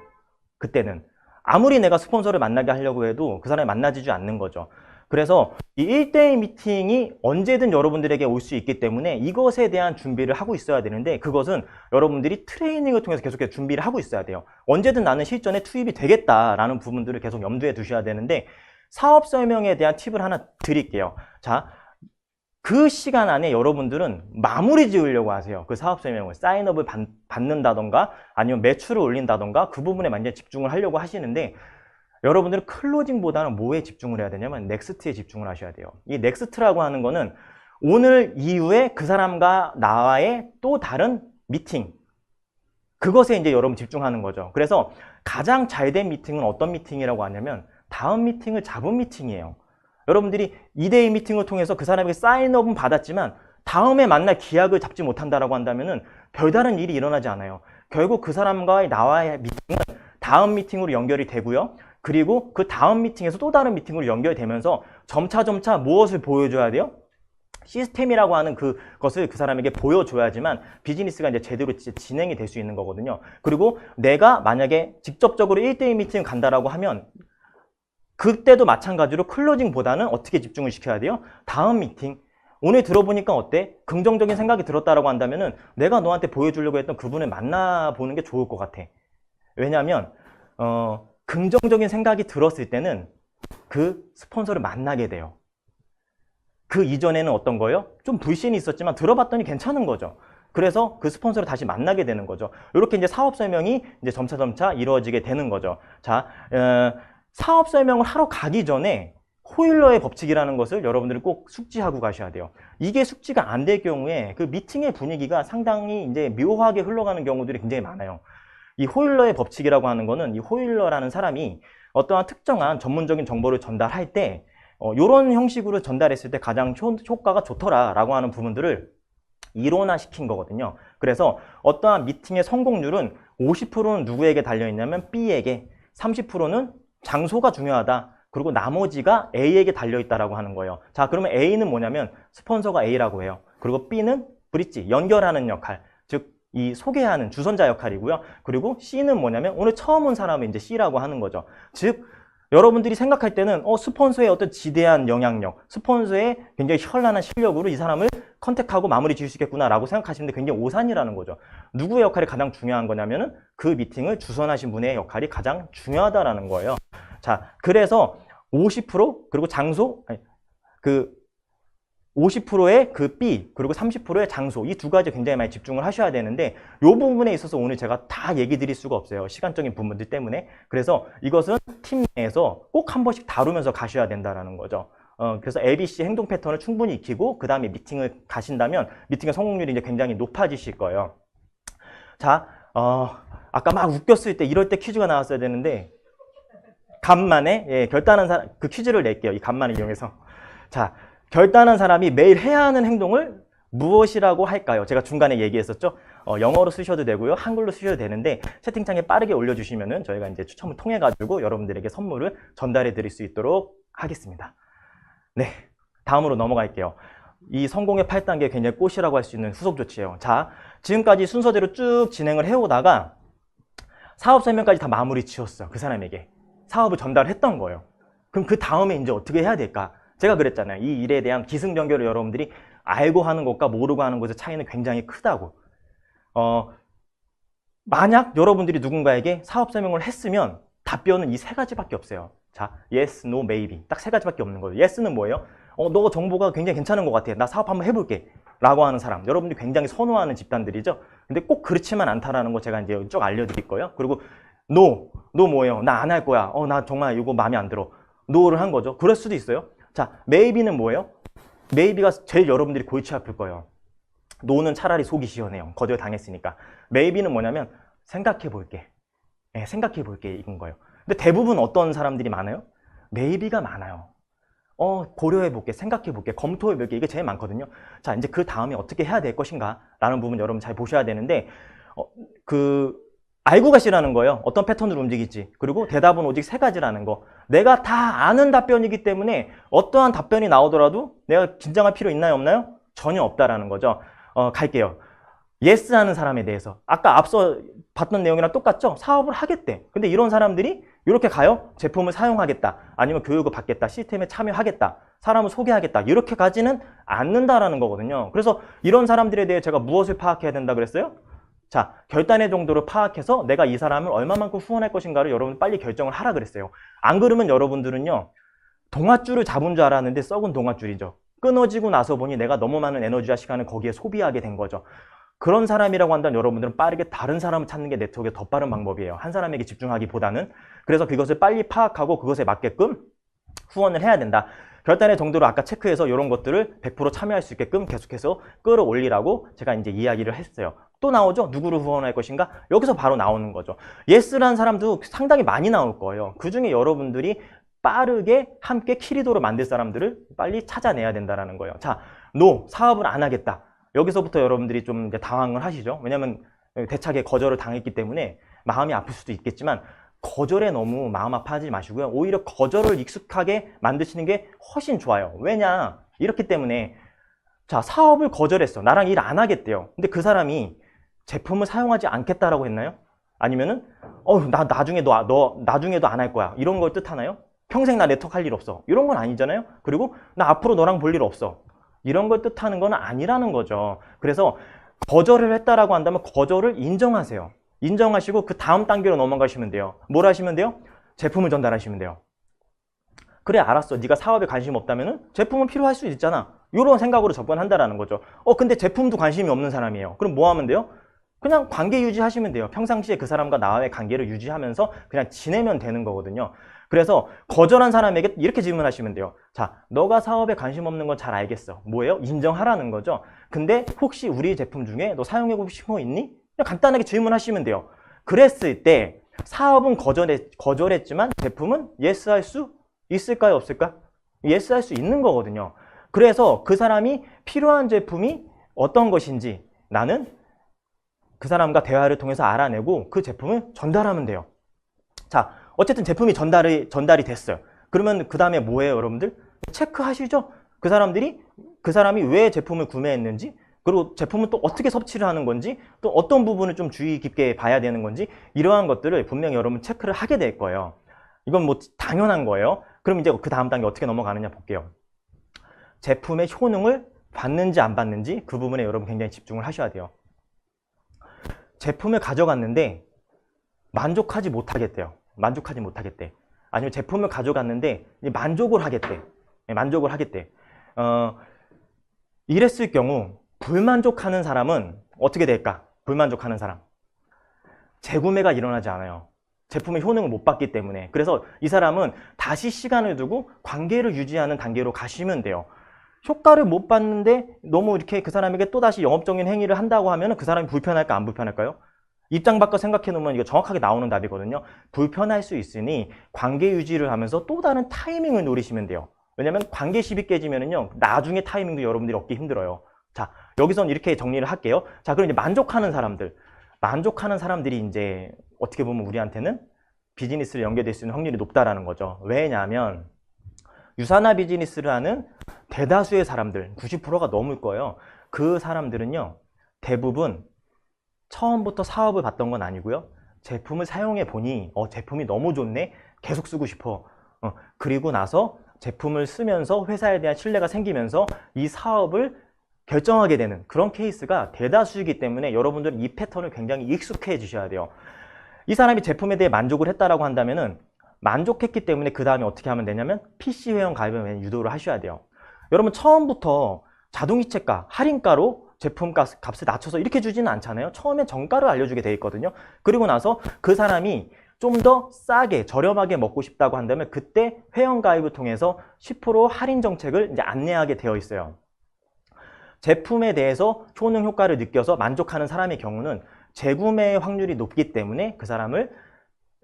그때는 아무리 내가 스폰서를 만나게 하려고 해도 그 사람이 만나지지 않는 거죠. 그래서 이 1대1 미팅이 언제든 여러분들에게 올 수 있기 때문에 이것에 대한 준비를 하고 있어야 되는데 그것은 여러분들이 트레이닝을 통해서 계속해서 준비를 하고 있어야 돼요. 언제든 나는 실전에 투입이 되겠다라는 부분들을 계속 염두에 두셔야 되는데 사업 설명에 대한 팁을 하나 드릴게요. 자, 그 시간 안에 여러분들은 마무리 지으려고 하세요. 그 사업 설명을 사인업을 받는다던가 아니면 매출을 올린다던가 그 부분에 완전 집중을 하려고 하시는데 여러분들은 클로징보다는 뭐에 집중을 해야 되냐면 넥스트에 집중을 하셔야 돼요. 이 넥스트라고 하는 거는 오늘 이후에 그 사람과 나와의 또 다른 미팅, 그것에 이제 여러분 집중하는 거죠. 그래서 가장 잘된 미팅은 어떤 미팅이라고 하냐면 다음 미팅을 잡은 미팅이에요. 여러분들이 2대2 미팅을 통해서 그 사람에게 사인업은 받았지만 다음에 만날 기약을 잡지 못한다라고 한다면은 별다른 일이 일어나지 않아요. 결국 그 사람과의 나와의 미팅은 다음 미팅으로 연결이 되고요. 그리고 그 다음 미팅에서 또 다른 미팅으로 연결되면서 점차 무엇을 보여줘야 돼요? 시스템이라고 하는 그것을 그 사람에게 보여줘야지만 비즈니스가 이제 제대로 진행이 될 수 있는 거거든요. 그리고 내가 만약에 직접적으로 1대1 미팅 간다라고 하면 그때도 마찬가지로 클로징보다는 어떻게 집중을 시켜야 돼요? 다음 미팅. 오늘 들어보니까 어때? 긍정적인 생각이 들었다라고 한다면은 내가 너한테 보여주려고 했던 그분을 만나보는 게 좋을 것 같아. 왜냐하면 긍정적인 생각이 들었을 때는 그 스폰서를 만나게 돼요. 그 이전에는 어떤 거예요? 좀 불신이 있었지만 들어봤더니 괜찮은 거죠. 그래서 그 스폰서를 다시 만나게 되는 거죠. 이렇게 이제 사업 설명이 이제 점차 이루어지게 되는 거죠. 자, 사업 설명을 하러 가기 전에 호일러의 법칙이라는 것을 여러분들이 꼭 숙지하고 가셔야 돼요. 이게 숙지가 안 될 경우에 그 미팅의 분위기가 상당히 이제 묘하게 흘러가는 경우들이 굉장히 많아요. 이 호일러의 법칙이라고 하는 거는 이 호일러라는 사람이 어떠한 특정한 전문적인 정보를 전달할 때 이런 형식으로 전달했을 때 가장 효과가 좋더라라고 하는 부분들을 일원화시킨 거거든요. 그래서 어떠한 미팅의 성공률은 50%는 누구에게 달려있냐면 B에게, 30%는 장소가 중요하다. 그리고 나머지가 A에게 달려있다라고 하는 거예요. 자, 그러면 A는 뭐냐면 스폰서가 A라고 해요. 그리고 B는 브릿지, 연결하는 역할, 즉 이 소개하는 주선자 역할이고요. 그리고 C는 뭐냐면 오늘 처음 온 사람은 이제 C라고 하는 거죠. 즉 여러분들이 생각할 때는 스폰서의 어떤 지대한 영향력, 스폰서의 굉장히 현란한 실력으로 이 사람을 컨택하고 마무리 지을 수 있겠구나라고 생각하시는데 굉장히 오산이라는 거죠. 누구의 역할이 가장 중요한 거냐면은 그 미팅을 주선하신 분의 역할이 가장 중요하다라는 거예요. 자, 그래서 50% 그리고 장소, 50%의 그 B 그리고 30%의 장소, 이 두 가지 굉장히 많이 집중을 하셔야 되는데 이 부분에 있어서 오늘 제가 다 얘기 드릴 수가 없어요. 시간적인 부분들 때문에. 그래서 이것은 팀 내에서 꼭 한 번씩 다루면서 가셔야 된다는 거죠. 그래서 ABC 행동 패턴을 충분히 익히고 그 다음에 미팅을 가신다면 미팅의 성공률이 이제 굉장히 높아지실 거예요. 자, 아까 막 웃겼을 때 이럴 때 퀴즈가 나왔어야 되는데 간만에 결단한 사람 그 퀴즈를 낼게요. 이 간만을 이용해서. 자, 결단한 사람이 매일 해야 하는 행동을 무엇이라고 할까요? 제가 중간에 얘기했었죠. 영어로 쓰셔도 되고요. 한글로 쓰셔도 되는데 채팅창에 빠르게 올려주시면은 저희가 이제 추첨을 통해 가지고 여러분들에게 선물을 전달해 드릴 수 있도록 하겠습니다. 네, 다음으로 넘어갈게요. 이 성공의 8단계 굉장히 꽃이라고 할 수 있는 후속 조치예요. 자, 지금까지 순서대로 쭉 진행을 해오다가 사업 설명까지 다 마무리 지었어요. 그 사람에게 사업을 전달했던 거예요. 그럼 그 다음에 이제 어떻게 해야 될까? 제가 그랬잖아요. 이 일에 대한 기승전결을 여러분들이 알고 하는 것과 모르고 하는 것의 차이는 굉장히 크다고. 만약 여러분들이 누군가에게 사업 설명을 했으면 답변은 이 세 가지밖에 없어요. 자, yes, no, maybe. 딱 세 가지밖에 없는 거예요. yes는 뭐예요? 너 정보가 굉장히 괜찮은 것 같아. 나 사업 한번 해볼게. 라고 하는 사람. 여러분들이 굉장히 선호하는 집단들이죠. 근데 꼭 그렇지만 않다라는 거 제가 이제 쭉 알려드릴 거예요. 그리고 no 뭐예요? 나 안 할 거야. 나 정말 이거 마음에 안 들어. no를 한 거죠. 그럴 수도 있어요. 자, maybe는 뭐예요? maybe가 제일 여러분들이 골치 아플 거예요. no는 차라리 속이 시원해요. 거절 당했으니까. maybe는 뭐냐면 생각해 볼게. 생각해 볼게 이건 거예요. 근데 대부분 어떤 사람들이 많아요? maybe가 많아요. 고려해 볼게, 생각해 볼게, 검토해 볼게. 이게 제일 많거든요. 자, 이제 그 다음에 어떻게 해야 될 것인가? 라는 부분 여러분 잘 보셔야 되는데, 알고 가시라는 거예요. 어떤 패턴으로 움직일지. 그리고 대답은 오직 세 가지라는 거. 내가 다 아는 답변이기 때문에 어떠한 답변이 나오더라도 내가 긴장할 필요 있나요, 없나요? 전혀 없다라는 거죠. 갈게요. yes 하는 사람에 대해서. 아까 앞서 봤던 내용이랑 똑같죠? 사업을 하겠대. 근데 이런 사람들이 이렇게 가요? 제품을 사용하겠다. 아니면 교육을 받겠다. 시스템에 참여하겠다. 사람을 소개하겠다. 이렇게 가지는 않는다라는 거거든요. 그래서 이런 사람들에 대해 제가 무엇을 파악해야 된다 그랬어요? 자, 결단의 정도를 파악해서 내가 이 사람을 얼마만큼 후원할 것인가를 여러분 빨리 결정을 하라 그랬어요. 안 그러면 여러분들은요, 동아줄을 잡은 줄 알았는데 썩은 동아줄이죠. 끊어지고 나서 보니 내가 너무 많은 에너지와 시간을 거기에 소비하게 된 거죠. 그런 사람이라고 한다면 여러분들은 빠르게 다른 사람을 찾는 게 네트워크의 더 빠른 방법이에요. 한 사람에게 집중하기보다는. 그래서 그것을 빨리 파악하고 그것에 맞게끔 후원을 해야 된다. 결단의 정도로 아까 체크해서 이런 것들을 100% 참여할 수 있게끔 계속해서 끌어올리라고 제가 이제 이야기를 했어요. 또 나오죠? 누구를 후원할 것인가? 여기서 바로 나오는 거죠. 예스라는 사람도 상당히 많이 나올 거예요. 그 중에 여러분들이 빠르게 함께 키리도를 만들 사람들을 빨리 찾아내야 된다는 거예요. 자, 노, 사업을 안 하겠다. 여기서부터 여러분들이 좀 이제 당황을 하시죠. 왜냐면 대차게 거절을 당했기 때문에 마음이 아플 수도 있겠지만 거절에 너무 마음 아파하지 마시고요. 오히려 거절을 익숙하게 만드시는 게 훨씬 좋아요. 왜냐? 이렇기 때문에 자, 사업을 거절했어. 나랑 일 안 하겠대요. 근데 그 사람이 제품을 사용하지 않겠다라고 했나요? 아니면은 나 나중에도 안 할 거야. 이런 걸 뜻하나요? 평생 나 네트워크 할 일 없어. 이런 건 아니잖아요. 그리고 나 앞으로 너랑 볼 일 없어. 이런 걸 뜻하는 건 아니라는 거죠. 그래서 거절을 했다라고 한다면 거절을 인정하세요. 인정하시고 그 다음 단계로 넘어가시면 돼요. 뭘 하시면 돼요? 제품을 전달하시면 돼요. 그래, 알았어. 네가 사업에 관심 없다면은 제품은 필요할 수 있잖아. 이런 생각으로 접근한다라는 거죠. 근데 제품도 관심이 없는 사람이에요. 그럼 뭐 하면 돼요? 그냥 관계 유지하시면 돼요. 평상시에 그 사람과 나와의 관계를 유지하면서 그냥 지내면 되는 거거든요. 그래서 거절한 사람에게 이렇게 질문하시면 돼요. 자, 너가 사업에 관심 없는 건 잘 알겠어. 뭐예요? 인정하라는 거죠. 근데 혹시 우리 제품 중에 너 사용해보고 싶은 거 있니? 그냥 간단하게 질문하시면 돼요. 그랬을 때 사업은 거절했지만 제품은 yes 할 수 있을까요? 없을까? yes 할 수 있는 거거든요. 그래서 그 사람이 필요한 제품이 어떤 것인지 나는 그 사람과 대화를 통해서 알아내고 그 제품을 전달하면 돼요. 자, 어쨌든 제품이 전달이 됐어요. 그러면 그 다음에 뭐예요, 여러분들? 체크하시죠? 그 사람이 왜 제품을 구매했는지, 그리고 제품은 또 어떻게 섭취를 하는 건지, 또 어떤 부분을 좀 주의 깊게 봐야 되는 건지, 이러한 것들을 분명히 여러분 체크를 하게 될 거예요. 이건 뭐 당연한 거예요. 그럼 이제 그 다음 단계 어떻게 넘어가느냐 볼게요. 제품의 효능을 받는지 안 받는지 그 부분에 여러분 굉장히 집중을 하셔야 돼요. 제품을 가져갔는데 만족하지 못하겠대요. 만족하지 못하겠대. 아니면 제품을 가져갔는데 만족을 하겠대. 만족을 하겠대. 이랬을 경우 불만족하는 사람은 어떻게 될까? 불만족하는 사람. 재구매가 일어나지 않아요. 제품의 효능을 못 받기 때문에. 그래서 이 사람은 다시 시간을 두고 관계를 유지하는 단계로 가시면 돼요. 효과를 못 받는데 너무 이렇게 그 사람에게 또다시 영업적인 행위를 한다고 하면 그 사람이 불편할까 안 불편할까요? 입장 바꿔 생각해 놓으면 이거 정확하게 나오는 답이거든요. 불편할 수 있으니 관계 유지를 하면서 또 다른 타이밍을 노리시면 돼요. 왜냐면 관계 시비 깨지면은요, 나중에 타이밍도 여러분들이 얻기 힘들어요. 자, 여기선 이렇게 정리를 할게요. 자, 그럼 이제 만족하는 사람들이 이제 어떻게 보면 우리한테는 비즈니스를 연계될 수 있는 확률이 높다라는 거죠. 왜냐하면 유사나 비즈니스를 하는 대다수의 사람들, 90%가 넘을 거예요. 그 사람들은요, 대부분 처음부터 사업을 봤던 건 아니고요. 제품을 사용해 보니 제품이 너무 좋네, 계속 쓰고 싶어. 그리고 나서 제품을 쓰면서 회사에 대한 신뢰가 생기면서 이 사업을 결정하게 되는 그런 케이스가 대다수이기 때문에 여러분들은 이 패턴을 굉장히 익숙해지셔야 돼요. 이 사람이 제품에 대해 만족을 했다라고 한다면은 만족했기 때문에 그 다음에 어떻게 하면 되냐면 PC 회원 가입을 유도를 하셔야 돼요. 여러분 처음부터 자동이체가, 할인가로 제품 값을 낮춰서 이렇게 주지는 않잖아요. 처음에 정가를 알려주게 돼 있거든요. 그리고 나서 그 사람이 좀 더 싸게, 저렴하게 먹고 싶다고 한다면 그때 회원 가입을 통해서 10% 할인 정책을 이제 안내하게 되어 있어요. 제품에 대해서 효능 효과를 느껴서 만족하는 사람의 경우는 재구매 확률이 높기 때문에 그 사람을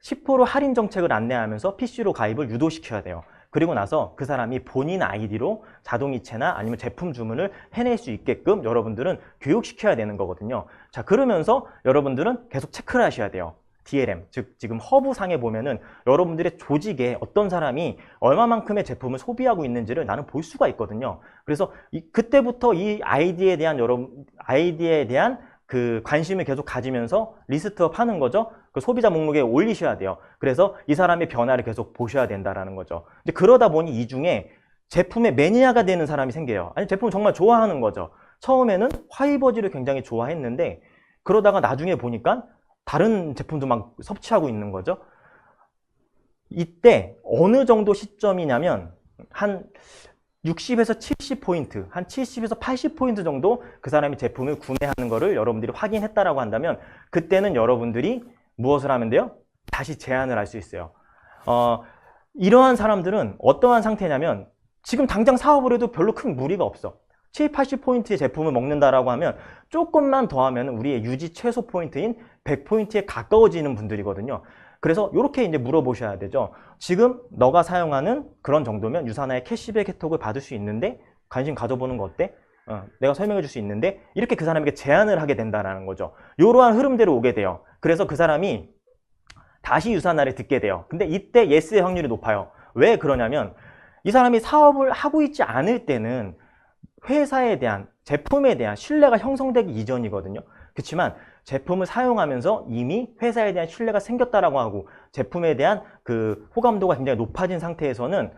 10% 할인 정책을 안내하면서 PC로 가입을 유도시켜야 돼요. 그리고 나서 그 사람이 본인 아이디로 자동이체나 아니면 제품 주문을 해낼 수 있게끔 여러분들은 교육시켜야 되는 거거든요. 자, 그러면서 여러분들은 계속 체크를 하셔야 돼요. DLM, 즉 지금 허브상에 보면은 여러분들의 조직에 어떤 사람이 얼마만큼의 제품을 소비하고 있는지를 나는 볼 수가 있거든요. 그래서 그때부터 이 아이디에 대한 그 관심을 계속 가지면서 리스트업 하는 거죠. 그 소비자 목록에 올리셔야 돼요. 그래서 이 사람의 변화를 계속 보셔야 된다라는 거죠. 근데 그러다 보니 이 중에 제품의 매니아가 되는 사람이 생겨요. 아니, 제품을 정말 좋아하는 거죠. 처음에는 화이버지를 굉장히 좋아했는데 그러다가 나중에 보니까 다른 제품도 막 섭취하고 있는 거죠. 이때 어느 정도 시점이냐면 한 60에서 70포인트, 한 70에서 80포인트 정도 그 사람이 제품을 구매하는 거를 여러분들이 확인했다라고 한다면 그때는 여러분들이 무엇을 하면 돼요? 다시 제안을 할 수 있어요. 이러한 사람들은 어떠한 상태냐면 지금 당장 사업을 해도 별로 큰 무리가 없어. 70, 80포인트의 제품을 먹는다라고 하면 조금만 더 하면 우리의 유지 최소 포인트인 100포인트에 가까워지는 분들이거든요. 그래서 이렇게 이제 물어보셔야 되죠. 지금 너가 사용하는 그런 정도면 유사나의 캐시백 혜택을 받을 수 있는데 관심 가져보는 거 어때? 내가 설명해 줄 수 있는데 이렇게 그 사람에게 제안을 하게 된다는 거죠. 이러한 흐름대로 오게 돼요. 그래서 그 사람이 다시 유사나를 듣게 돼요. 근데 이때 예스의 확률이 높아요. 왜 그러냐면 이 사람이 사업을 하고 있지 않을 때는 회사에 대한, 제품에 대한 신뢰가 형성되기 이전이거든요. 그렇지만 제품을 사용하면서 이미 회사에 대한 신뢰가 생겼다라고 하고 제품에 대한 그 호감도가 굉장히 높아진 상태에서는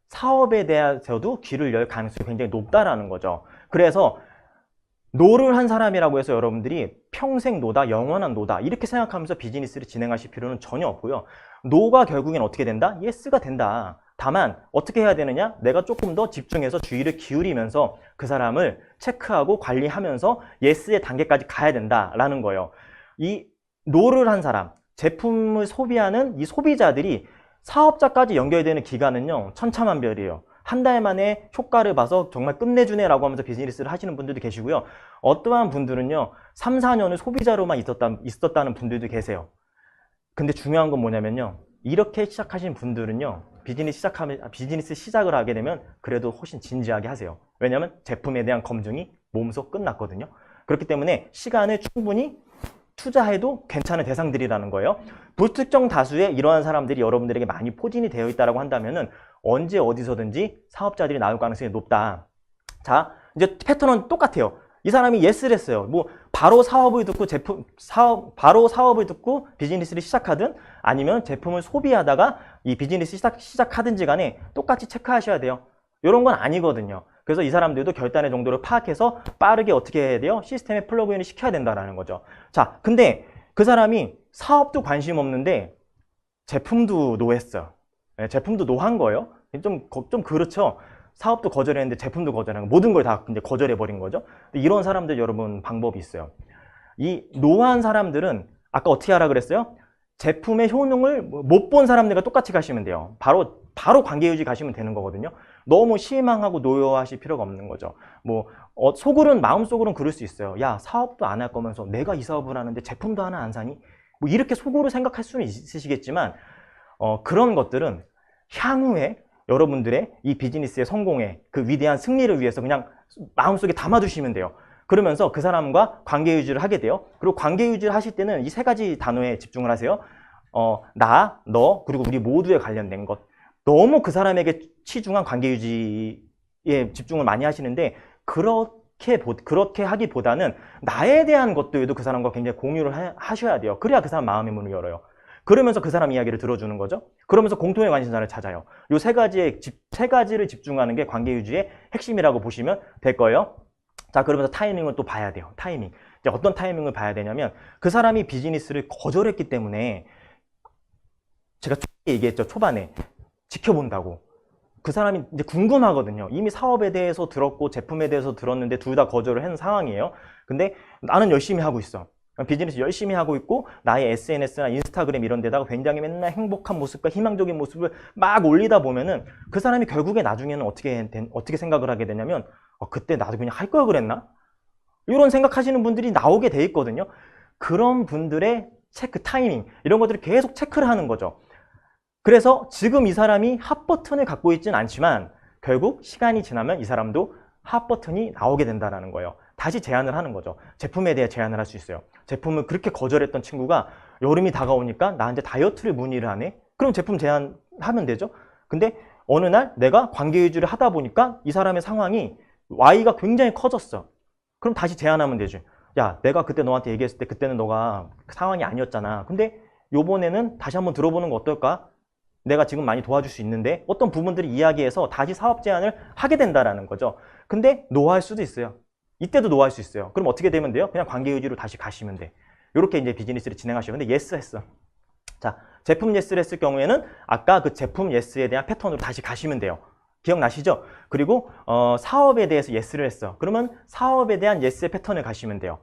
사업에 대해서도 귀를 열 가능성이 굉장히 높다라는 거죠. 그래서 노를 한 사람이라고 해서 여러분들이 평생 노다, 영원한 노다 이렇게 생각하면서 비즈니스를 진행하실 필요는 전혀 없고요. 노가 결국엔 어떻게 된다? 예스가 된다. 다만 어떻게 해야 되느냐? 내가 조금 더 집중해서 주의를 기울이면서 그 사람을 체크하고 관리하면서 예스의 단계까지 가야 된다라는 거예요. 이 노를 한 사람, 제품을 소비하는 이 소비자들이 사업자까지 연결되는 기간은요, 천차만별이에요. 한 달 만에 효과를 봐서 정말 끝내주네 라고 하면서 비즈니스를 하시는 분들도 계시고요. 어떠한 분들은요, 3, 4년을 소비자로만 있었다는 분들도 계세요. 근데 중요한 건 뭐냐면요, 이렇게 시작하신 분들은요, 비즈니스 시작을 하게 되면 그래도 훨씬 진지하게 하세요. 왜냐하면 제품에 대한 검증이 몸소 끝났거든요. 그렇기 때문에 시간을 충분히 투자해도 괜찮은 대상들이라는 거예요. 불특정 다수의 이러한 사람들이 여러분들에게 많이 포진이 되어 있다고 한다면은 언제 어디서든지 사업자들이 나올 가능성이 높다. 자, 이제 패턴은 똑같아요. 이 사람이 예스를 했어요. 뭐 바로 사업을 듣고 바로 사업을 듣고 비즈니스를 시작하든 아니면 제품을 소비하다가 이 비즈니스 시작하든지 간에 똑같이 체크하셔야 돼요. 이런 건 아니거든요. 그래서 이 사람들도 결단의 정도를 파악해서 빠르게 어떻게 해야 돼요? 시스템에 플러그인을 시켜야 된다는 거죠. 자, 근데 그 사람이 사업도 관심 없는데 제품도 노했어요. 네, 제품도 노한 거예요. 좀 그렇죠. 사업도 거절했는데 제품도 거절한 거, 모든 걸 다 이제 거절해버린 거죠. 이런 사람들 여러분 방법이 있어요. 이 노한 사람들은 아까 어떻게 하라 그랬어요? 제품의 효능을 못 본 사람들과 똑같이 가시면 돼요. 바로 관계유지 가시면 되는 거거든요. 너무 실망하고 노여하실 필요가 없는 거죠. 뭐 속으로는 마음속으로는 그럴 수 있어요. 야, 사업도 안 할 거면서 내가 이 사업을 하는데 제품도 하나 안 사니? 뭐 이렇게 속으로 생각할 수는 있으시겠지만 그런 것들은 향후에 여러분들의 이 비즈니스의 성공에 그 위대한 승리를 위해서 그냥 마음속에 담아두시면 돼요. 그러면서 그 사람과 관계 유지를 하게 돼요. 그리고 관계 유지를 하실 때는 이 세 가지 단어에 집중을 하세요. 나, 너, 그리고 우리 모두에 관련된 것. 너무 그 사람에게 치중한 관계 유지에 집중을 많이 하시는데 그렇게 하기보다는 나에 대한 것들도 그 사람과 굉장히 공유를 하셔야 돼요. 그래야 그 사람 마음의 문을 열어요. 그러면서 그 사람 이야기를 들어주는 거죠. 그러면서 공통의 관심사를 찾아요. 이 세 가지를 집중하는 게 관계 유지의 핵심이라고 보시면 될 거예요. 자, 그러면서 타이밍을 또 봐야 돼요. 타이밍. 이제 어떤 타이밍을 봐야 되냐면 그 사람이 비즈니스를 거절했기 때문에 제가 초반에 얘기했죠. 초반에 지켜본다고. 그 사람이 이제 궁금하거든요. 이미 사업에 대해서 들었고 제품에 대해서 들었는데 둘 다 거절을 한 상황이에요. 근데 나는 열심히 하고 있어. 비즈니스 열심히 하고 있고 나의 SNS나 인스타그램 이런 데다가 굉장히 맨날 행복한 모습과 희망적인 모습을 막 올리다 보면은 그 사람이 결국에 나중에는 어떻게 생각을 하게 되냐면 그때 나도 그냥 할 걸 그랬나? 이런 생각하시는 분들이 나오게 돼 있거든요. 그런 분들의 체크 타이밍 이런 것들을 계속 체크를 하는 거죠. 그래서 지금 이 사람이 핫 버튼을 갖고 있지는 않지만 결국 시간이 지나면 이 사람도 핫 버튼이 나오게 된다는 거예요. 다시 제안을 하는 거죠. 제품에 대해 제안을 할 수 있어요. 제품을 그렇게 거절했던 친구가 여름이 다가오니까 나한테 다이어트를 문의를 하네? 그럼 제품 제안하면 되죠. 근데 어느 날 내가 관계 유지를 하다 보니까 이 사람의 상황이 Y가 굉장히 커졌어. 그럼 다시 제안하면 되죠. 야, 내가 그때 너한테 얘기했을 때 그때는 너가 상황이 아니었잖아. 근데 요번에는 다시 한번 들어보는 거 어떨까? 내가 지금 많이 도와줄 수 있는데 어떤 부분들을 이야기해서 다시 사업 제안을 하게 된다라는 거죠. 근데 노할 수도 있어요. 이때도 노할 수 있어요. 그럼 어떻게 되면 돼요? 그냥 관계 유지로 다시 가시면 돼. 이렇게 이제 비즈니스를 진행하시면 근데 예스 했어. 자, 제품 예스를 했을 경우에는 아까 그 제품 예스에 대한 패턴으로 다시 가시면 돼요. 기억나시죠? 그리고 사업에 대해서 예스를 했어. 그러면 사업에 대한 예스의 패턴을 가시면 돼요.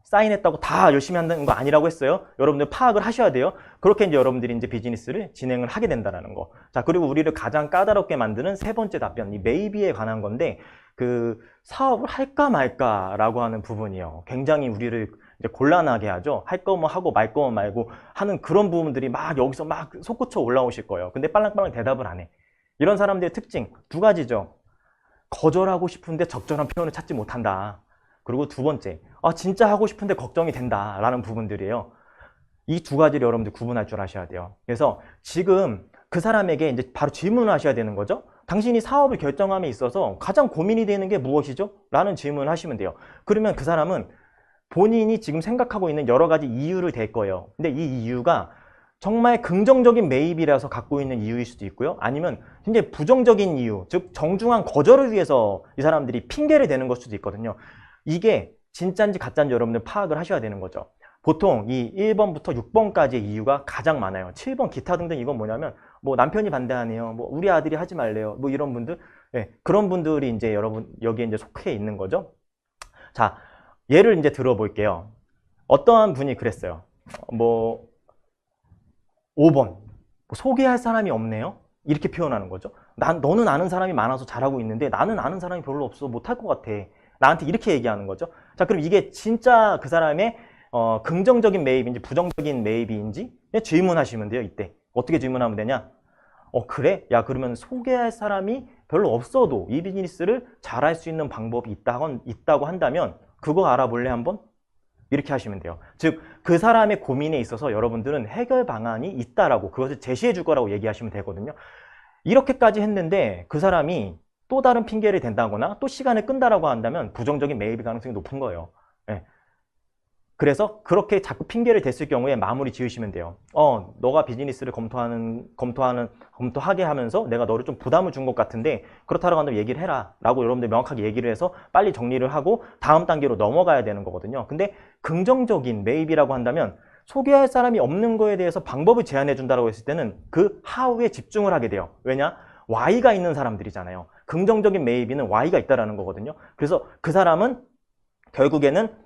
사인했다고 다 열심히 한다는 거 아니라고 했어요. 여러분들 파악을 하셔야 돼요. 그렇게 이제 여러분들이 이제 비즈니스를 진행을 하게 된다는 거. 자, 그리고 우리를 가장 까다롭게 만드는 세 번째 답변, 이 메이비에 관한 건데, 그 사업을 할까 말까라고 하는 부분이요. 굉장히 우리를 이제 곤란하게 하죠. 할 거면 하고 말 거면 말고 하는 그런 부분들이 막 여기서 막 솟구쳐 올라오실 거예요. 근데 빨랑빨랑 대답을 안 해. 이런 사람들의 특징 두 가지죠. 거절하고 싶은데 적절한 표현을 찾지 못한다. 그리고 두 번째, 진짜 하고 싶은데 걱정이 된다라는 부분들이에요. 이 두 가지를 여러분들 구분할 줄 아셔야 돼요. 그래서 지금 그 사람에게 이제 바로 질문을 하셔야 되는 거죠. 당신이 사업을 결정함에 있어서 가장 고민이 되는 게 무엇이죠? 라는 질문을 하시면 돼요. 그러면 그 사람은 본인이 지금 생각하고 있는 여러 가지 이유를 댈 거예요. 근데 이 이유가 정말 긍정적인 매입이라서 갖고 있는 이유일 수도 있고요. 아니면 굉장히 부정적인 이유, 즉 정중한 거절을 위해서 이 사람들이 핑계를 대는 걸 수도 있거든요. 이게 진짜인지 가짜인지 여러분들 파악을 하셔야 되는 거죠. 보통 이 1번부터 6번까지의 이유가 가장 많아요. 7번 기타 등등 이건 뭐냐면 뭐 남편이 반대하네요. 뭐 우리 아들이 하지 말래요. 뭐 이런 분들. 네, 그런 분들이 이제 여러분 여기에 이제 속해 있는 거죠. 자, 예를 이제 들어볼게요. 어떠한 분이 그랬어요. 뭐 5번. 소개할 사람이 없네요. 이렇게 표현하는 거죠. 너는 아는 사람이 많아서 잘하고 있는데 나는 아는 사람이 별로 없어. 못할 것 같아. 나한테 이렇게 얘기하는 거죠. 자, 그럼 이게 진짜 그 사람의 긍정적인 매입인지 부정적인 매입인지 질문하시면 돼요. 이때 어떻게 질문하면 되냐? 그래? 야, 그러면 소개할 사람이 별로 없어도 이 비즈니스를 잘할 수 있는 방법이 있다고 한다면 그거 알아볼래 한번? 이렇게 하시면 돼요. 즉, 그 사람의 고민에 있어서 여러분들은 해결 방안이 있다라고 그것을 제시해 줄 거라고 얘기하시면 되거든요. 이렇게까지 했는데 그 사람이 또 다른 핑계를 댄다거나 또 시간을 끈다라고 한다면 부정적인 매입 가능성이 높은 거예요. 예. 그래서 그렇게 자꾸 핑계를 댔을 경우에 마무리 지으시면 돼요. 너가 비즈니스를 검토하게 하면서 내가 너를 좀 부담을 준 것 같은데 그렇다고 한다면 얘기를 해라 라고 여러분들 명확하게 얘기를 해서 빨리 정리를 하고 다음 단계로 넘어가야 되는 거거든요. 근데 긍정적인 매입이라고 한다면 소개할 사람이 없는 거에 대해서 방법을 제안해 준다고 했을 때는 그 how에 집중을 하게 돼요. 왜냐? why가 있는 사람들이잖아요. 긍정적인 매입에는 why가 있다라는 거거든요. 그래서 그 사람은 결국에는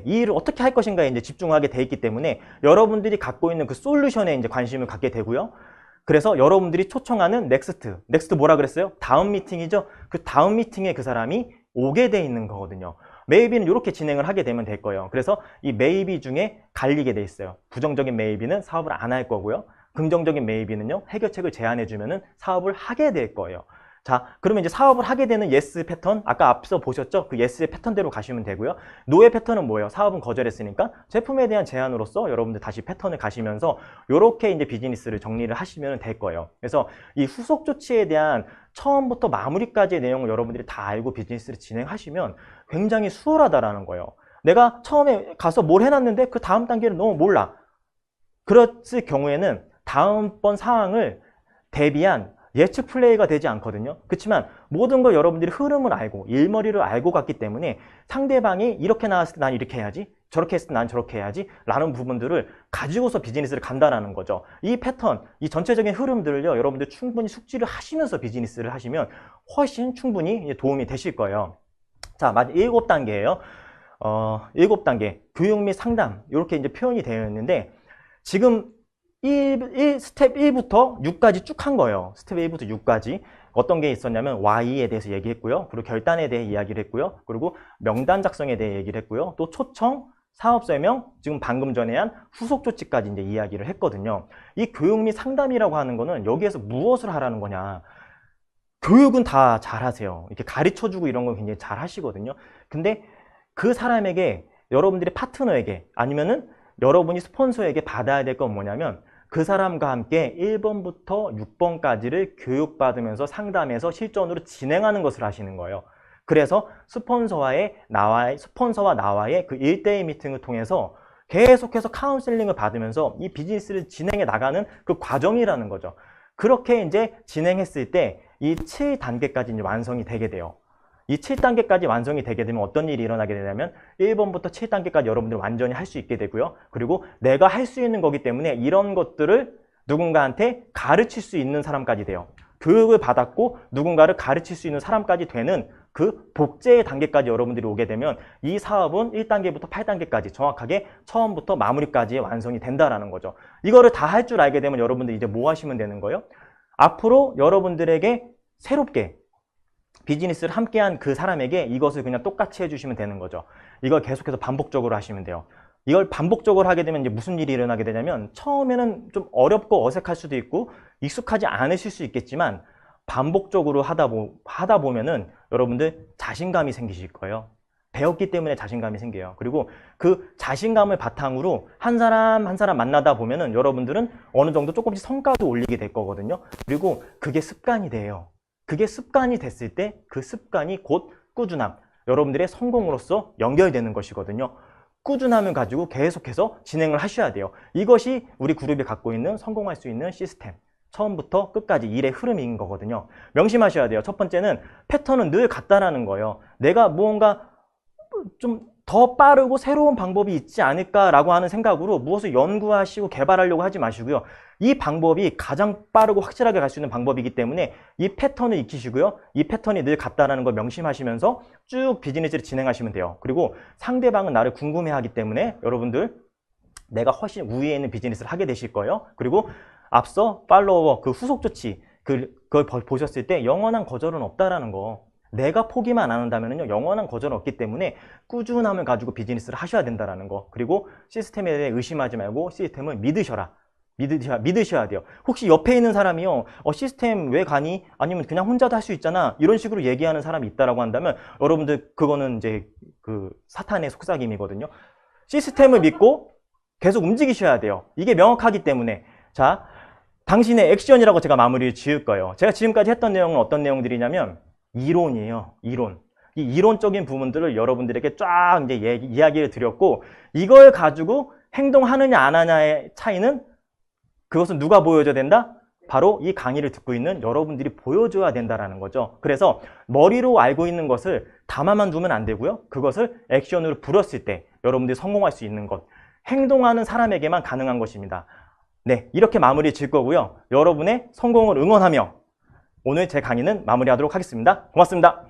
이 일을 어떻게 할 것인가에 이제 집중하게 돼 있기 때문에 여러분들이 갖고 있는 그 솔루션에 이제 관심을 갖게 되고요. 그래서 여러분들이 초청하는 넥스트 뭐라 그랬어요? 다음 미팅이죠. 그 다음 미팅에 그 사람이 오게 돼 있는 거거든요. 매입비는 이렇게 진행을 하게 되면 될 거예요. 그래서 이 매입비 중에 갈리게 돼 있어요. 부정적인 매입비는 사업을 안 할 거고요. 긍정적인 매입비는요, 해결책을 제안해 주면은 사업을 하게 될 거예요. 자, 그러면 이제 사업을 하게 되는 예스 패턴, 아까 앞서 보셨죠? 그 예스의 패턴대로 가시면 되고요. 노의 패턴은 뭐예요? 사업은 거절했으니까 제품에 대한 제안으로서 여러분들 다시 패턴을 가시면서 이렇게 이제 비즈니스를 정리를 하시면 될 거예요. 그래서 이 후속 조치에 대한 처음부터 마무리까지의 내용을 여러분들이 다 알고 비즈니스를 진행하시면 굉장히 수월하다라는 거예요. 내가 처음에 가서 뭘 해놨는데 그 다음 단계를 너무 몰라. 그랬을 경우에는 다음번 상황을 대비한 예측 플레이가 되지 않거든요. 그렇지만 모든 걸 여러분들이 흐름을 알고 일머리를 알고 갔기 때문에 상대방이 이렇게 나왔을 때 난 이렇게 해야지, 저렇게 했을 때 난 저렇게 해야지 라는 부분들을 가지고서 비즈니스를 간다라는 거죠. 이 패턴, 이 전체적인 흐름들을요, 여러분들 충분히 숙지를 하시면서 비즈니스를 하시면 훨씬 충분히 도움이 되실 거예요. 자, 마지막 7단계예요. 7단계 교육 및 상담 이렇게 이제 표현이 되어 있는데 지금 스텝 1부터 6까지 쭉 한 거예요. 스텝 1부터 6까지 어떤 게 있었냐면 Y에 대해서 얘기했고요. 그리고 결단에 대해 이야기를 했고요. 그리고 명단 작성에 대해 얘기를 했고요. 또 초청, 사업 설명, 지금 방금 전에 한 후속 조치까지 이제 이야기를 했거든요. 이 교육 및 상담이라고 하는 거는 여기에서 무엇을 하라는 거냐? 교육은 다 잘하세요. 이렇게 가르쳐주고 이런 건 굉장히 잘 하시거든요. 근데 그 사람에게, 여러분들의 파트너에게 아니면은 여러분이 스폰서에게 받아야 될 건 뭐냐면 그 사람과 함께 1번부터 6번까지를 교육받으면서 상담해서 실전으로 진행하는 것을 하시는 거예요. 그래서 스폰서와 나와의 그 1대1 미팅을 통해서 계속해서 카운셀링을 받으면서 이 비즈니스를 진행해 나가는 그 과정이라는 거죠. 그렇게 이제 진행했을 때 이 7단계까지 이제 완성이 되게 돼요. 이 7단계까지 완성이 되게 되면 어떤 일이 일어나게 되냐면 1번부터 7단계까지 여러분들 완전히 할 수 있게 되고요. 그리고 내가 할 수 있는 거기 때문에 이런 것들을 누군가한테 가르칠 수 있는 사람까지 돼요. 교육을 받았고 누군가를 가르칠 수 있는 사람까지 되는 그 복제의 단계까지 여러분들이 오게 되면 이 사업은 1단계부터 8단계까지 정확하게 처음부터 마무리까지 완성이 된다라는 거죠. 이거를 다 할 줄 알게 되면 여러분들 이제 뭐 하시면 되는 거예요? 앞으로 여러분들에게 새롭게 비즈니스를 함께한 그 사람에게 이것을 그냥 똑같이 해주시면 되는 거죠. 이걸 계속해서 반복적으로 하시면 돼요. 이걸 반복적으로 하게 되면 이제 무슨 일이 일어나게 되냐면 처음에는 좀 어렵고 어색할 수도 있고 익숙하지 않으실 수 있겠지만 반복적으로 하다 보면은 여러분들 자신감이 생기실 거예요. 배웠기 때문에 자신감이 생겨요. 그리고 그 자신감을 바탕으로 한 사람 한 사람 만나다 보면은 여러분들은 어느 정도 조금씩 성과도 올리게 될 거거든요. 그리고 그게 습관이 돼요. 그게 습관이 됐을 때 그 습관이 곧 꾸준함, 여러분들의 성공으로서 연결되는 것이거든요. 꾸준함을 가지고 계속해서 진행을 하셔야 돼요. 이것이 우리 그룹이 갖고 있는 성공할 수 있는 시스템, 처음부터 끝까지 일의 흐름인 거거든요. 명심하셔야 돼요. 첫 번째는 패턴은 늘 같다라는 거예요. 내가 무언가 좀 더 빠르고 새로운 방법이 있지 않을까라고 하는 생각으로 무엇을 연구하시고 개발하려고 하지 마시고요. 이 방법이 가장 빠르고 확실하게 갈 수 있는 방법이기 때문에 이 패턴을 익히시고요. 이 패턴이 늘 같다라는 걸 명심하시면서 쭉 비즈니스를 진행하시면 돼요. 그리고 상대방은 나를 궁금해하기 때문에 여러분들 내가 훨씬 우위에 있는 비즈니스를 하게 되실 거예요. 그리고 앞서 팔로워 그 후속 조치 그걸 보셨을 때 영원한 거절은 없다라는 거. 내가 포기만 안 한다면요 영원한 거절은 없기 때문에 꾸준함을 가지고 비즈니스를 하셔야 된다는 거. 그리고 시스템에 대해 의심하지 말고 시스템을 믿으셔라. 믿으셔야 돼요. 혹시 옆에 있는 사람이요, 시스템 왜 가니? 아니면 그냥 혼자도 할 수 있잖아. 이런 식으로 얘기하는 사람이 있다라고 한다면 여러분들 그거는 이제 그 사탄의 속삭임이거든요. 시스템을 믿고 계속 움직이셔야 돼요. 이게 명확하기 때문에. 자, 당신의 액션이라고 제가 마무리를 지을 거예요. 제가 지금까지 했던 내용은 어떤 내용들이냐면 이론이에요. 이론. 이 이론적인 부분들을 여러분들에게 쫙 이제 이야기를 드렸고, 이걸 가지고 행동하느냐 안 하냐의 차이는 그것은 누가 보여줘야 된다? 바로 이 강의를 듣고 있는 여러분들이 보여줘야 된다라는 거죠. 그래서 머리로 알고 있는 것을 담아만 두면 안 되고요. 그것을 액션으로 불었을 때 여러분들이 성공할 수 있는 것. 행동하는 사람에게만 가능한 것입니다. 네, 이렇게 마무리 질 거고요. 여러분의 성공을 응원하며 오늘 제 강의는 마무리하도록 하겠습니다. 고맙습니다.